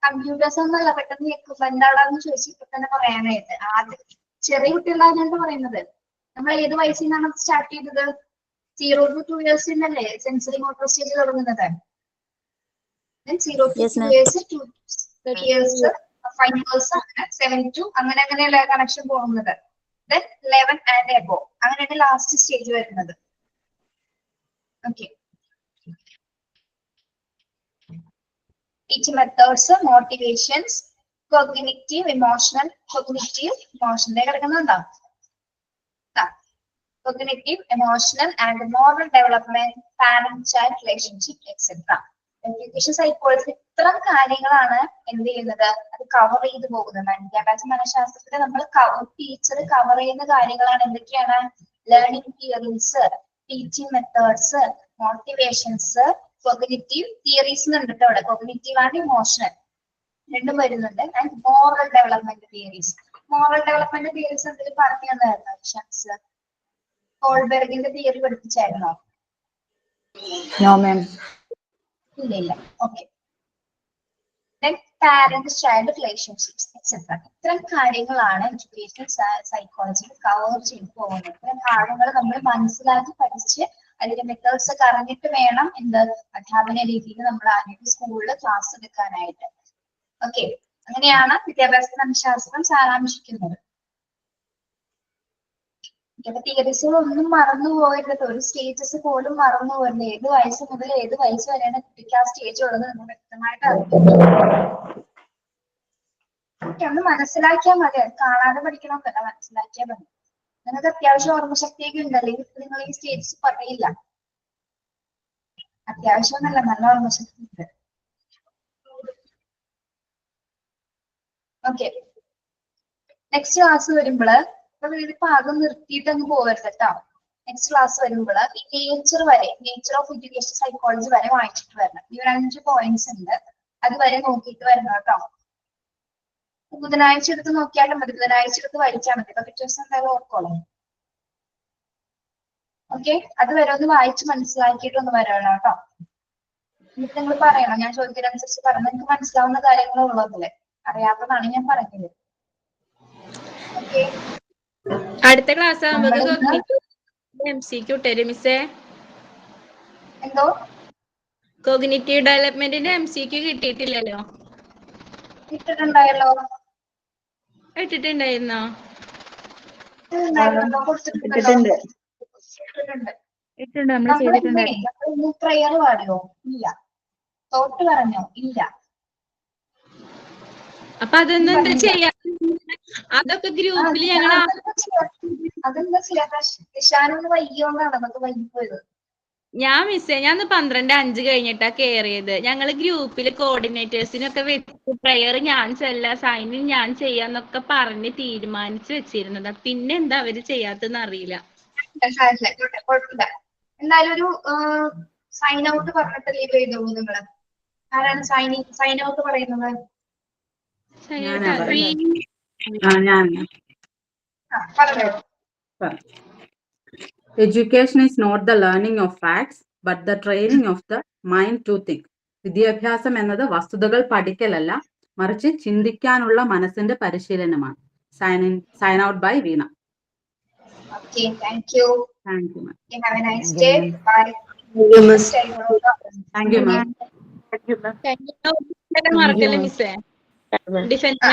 കമ്പ്യൂട്ടേഴ്സ് ഒന്നല്ല പെട്ടെന്ന് കേൾക്കുമ്പോ എന്താണെന്ന് ചോദിച്ചു ഇപ്പൊ തന്നെ പറയാനായിട്ട്. ആദ്യം ചെറിയ കുട്ടികളാണ് പറയുന്നത്. നമ്മൾ ഏത് വയസ്സിൽ നിന്നാണ് സ്റ്റാർട്ട് ചെയ്തത്? 0 to 2 years അല്ലേ സെൻസറി മോട്ടോർ സ്റ്റേജ് തുടങ്ങുന്നത്. 0 to 2 years, 2 years, 5 years, 7 to അങ്ങനെയല്ല കണക്ഷൻ പോകുന്നത്. Then 11 and above അങ്ങനെയാണ് ലാസ്റ്റ് സ്റ്റേജ് വരുന്നത്. Okay, teaching methods, motivations, cognitive, emotional, കിടക്കുന്നുണ്ടോ? Cognitive, emotional and moral development, parent-child relationship, etc. Education psychology ഇത്തരം കാര്യങ്ങളാണ് എന്ത് ചെയ്യുന്നത്? അത് കവർ ചെയ്ത് പോകുന്നത്. വിദ്യാഭ്യാസ മനഃശാസ്ത്രത്തിൽ നമ്മൾ ടീച്ചർ കവർ ചെയ്യുന്ന കാര്യങ്ങളാണ് എന്തൊക്കെയാണ്? Learning theories, teaching methods, motivations, cognitive theories എന്നുണ്ട് അവിടെ. കോഗ്നിറ്റീവ് ആൻഡ് ഇമോഷണൽ രണ്ടും വരുന്നുണ്ട്. And moral development theories. Moral development theories എന്തെങ്കിലും പറഞ്ഞു തന്നായിരുന്നു ഷംസ്? ഹോൾബെർഗിന്റെ തിയറി പഠിപ്പിച്ചായിരുന്നോ? ഇല്ല. Okay. Parent child relationships etcetera. ഇത്തരം കാര്യങ്ങളാണ് എഡ്യൂക്കേഷൻ സൈക്കോളജിയിൽ കവർ ചെയ്ത് പോകുന്നത്. ഇത്തരം കാര്യങ്ങൾ നമ്മൾ മനസ്സിലാക്കി പഠിച്ച് അതിന്റെ മെത്തേഡ്സ് ഒക്കെ അറിഞ്ഞിട്ട് വേണം എന്ത് അധ്യാപന രീതിയിൽ നമ്മൾ ആദ്യം സ്കൂളിൽ ക്ലാസ് എടുക്കാനായിട്ട്. ഓക്കെ, അങ്ങനെയാണ് വിദ്യാഭ്യാസ മനഃശാസ്ത്രം സാരാംശിക്കുന്നത്. തിയറീസുകൾ ഒന്നും മറന്നു പോകരുത്. ഒരു സ്റ്റേജസ് പോലും മറന്നു പോകരുത്. ഏത് വയസ്സ് മുതൽ ഏത് വയസ്സ് വരെയാണ് കുട്ടിക്ക് ആ സ്റ്റേജ് ഉള്ളത് എന്ന് വ്യക്തമായിട്ട് ഒന്ന് മനസ്സിലാക്കിയാൽ മതി. അത് കാണാതെ പഠിക്കണമെന്നല്ല, മനസ്സിലാക്കിയാൽ മതി. നിങ്ങൾക്ക് അത്യാവശ്യം ഓർമ്മശക്തിയൊക്കെ ഉണ്ടല്ലേ? നിങ്ങൾ ഈ സ്റ്റേജസ് പറയില്ല. അത്യാവശ്യം നല്ല ഓർമ്മശക്തി ഉണ്ട്. ഓക്കെ, നെക്സ്റ്റ് ക്ലാസ് വരുമ്പോള് ഇതിപ്പോ ആകെ നിർത്തിയിട്ട് അങ്ങ് പോകരുത് കേട്ടോ. നെക്സ്റ്റ് ക്ലാസ് വരുമ്പോൾ ഈ നേച്ചർ ഓഫ് എഡ്യൂക്കേഷൻ സൈക്കോളജി വരെ വായിച്ചിട്ട് വരണം. ഈ ഒരു 5 പോയിന്റ്സ് ഉണ്ട്, അത് വരെ നോക്കിയിട്ട് വരണം കേട്ടോ. ബുധനാഴ്ച എടുത്ത് നോക്കിയാലും മതി, ബുധനാഴ്ച എടുത്ത് വായിച്ചാൽ മതി. അപ്പൊ പിറ്റേ ദിവസം എന്തായാലും ഓർക്കോളാം. ഓക്കെ, അത് വരെ ഒന്ന് വായിച്ച് മനസ്സിലാക്കിയിട്ട് ഒന്ന് വരണം കേട്ടോ. എന്നിട്ട് നിങ്ങൾ പറയണം, ഞാൻ ചോദിക്കുന്നതനുസരിച്ച് പറഞ്ഞാൽ നിങ്ങൾക്ക് മനസ്സിലാവുന്ന കാര്യങ്ങളുള്ളതല്ലേ. അറിയാത്തതാണ് ഞാൻ പറഞ്ഞത്. ഓക്കെ, അടുത്ത ക്ലാസ് ആകുമ്പോൾ MCQ ഇട്ടേരും മിസ്സേ. എന്തോ കോഗ്നിറ്റീവ് ഡെവലപ്മെന്റിന്റെ MCQ കിട്ടിയിട്ടില്ലല്ലോ. ഇട്ടിട്ടുണ്ടായിരുന്നോ? പ്രയർ പാടിയോ? ഇല്ല. തോട്ട് പറഞ്ഞോ? ഇല്ല. അപ്പൊ അതൊന്നും എന്താ ചെയ്യാ? അതൊക്കെ ഗ്രൂപ്പിൽ ഞങ്ങൾ അതെന്താ ചെയ്യാ? നിഷാനൊന്ന് വൈകിയോണ്ടാണ് അതൊക്കെ വൈകിപ്പോയത്. ഞാൻ 12:05 കഴിഞ്ഞിട്ടാ കേറിയത്. ഞങ്ങള് ഗ്രൂപ്പില് കോർഡിനേറ്റേഴ്സിനൊക്കെ വെച്ച് പ്രയർ ഞാൻ സൈൻ ഇൻ ഞാൻ ചെയ്യാന്നൊക്കെ പറഞ്ഞ് തീരുമാനിച്ചു വെച്ചിരുന്നതാ. പിന്നെ എന്താ അവര് ചെയ്യാത്തെന്ന് അറിയില്ല. കുഴപ്പമില്ല. എന്തായാലും ഒരു സൈൻ ഔട്ട് പറഞ്ഞിട്ട് ലീവ് ചെയ്തോളൂ നിങ്ങള്. ആരാണ് സൈൻ ഔട്ട് പറയുന്നത്? Education is not the learning of facts, but the training of the mind to think. വിദ്യാഭ്യാസം എന്നത് വസ്തുതകൾ പഠിക്കലല്ല, മറിച്ച് ചിന്തിക്കാനുള്ള മനസ്സിന്റെ പരിശീലനമാണ്. Sign out by Veena. Okay, thank you. Thank you, ma'am. Okay, have a nice day. Bye. Thank you, ma'am. മറക്കല്ലേ മിസ്സേ? ഡിഫൻസ്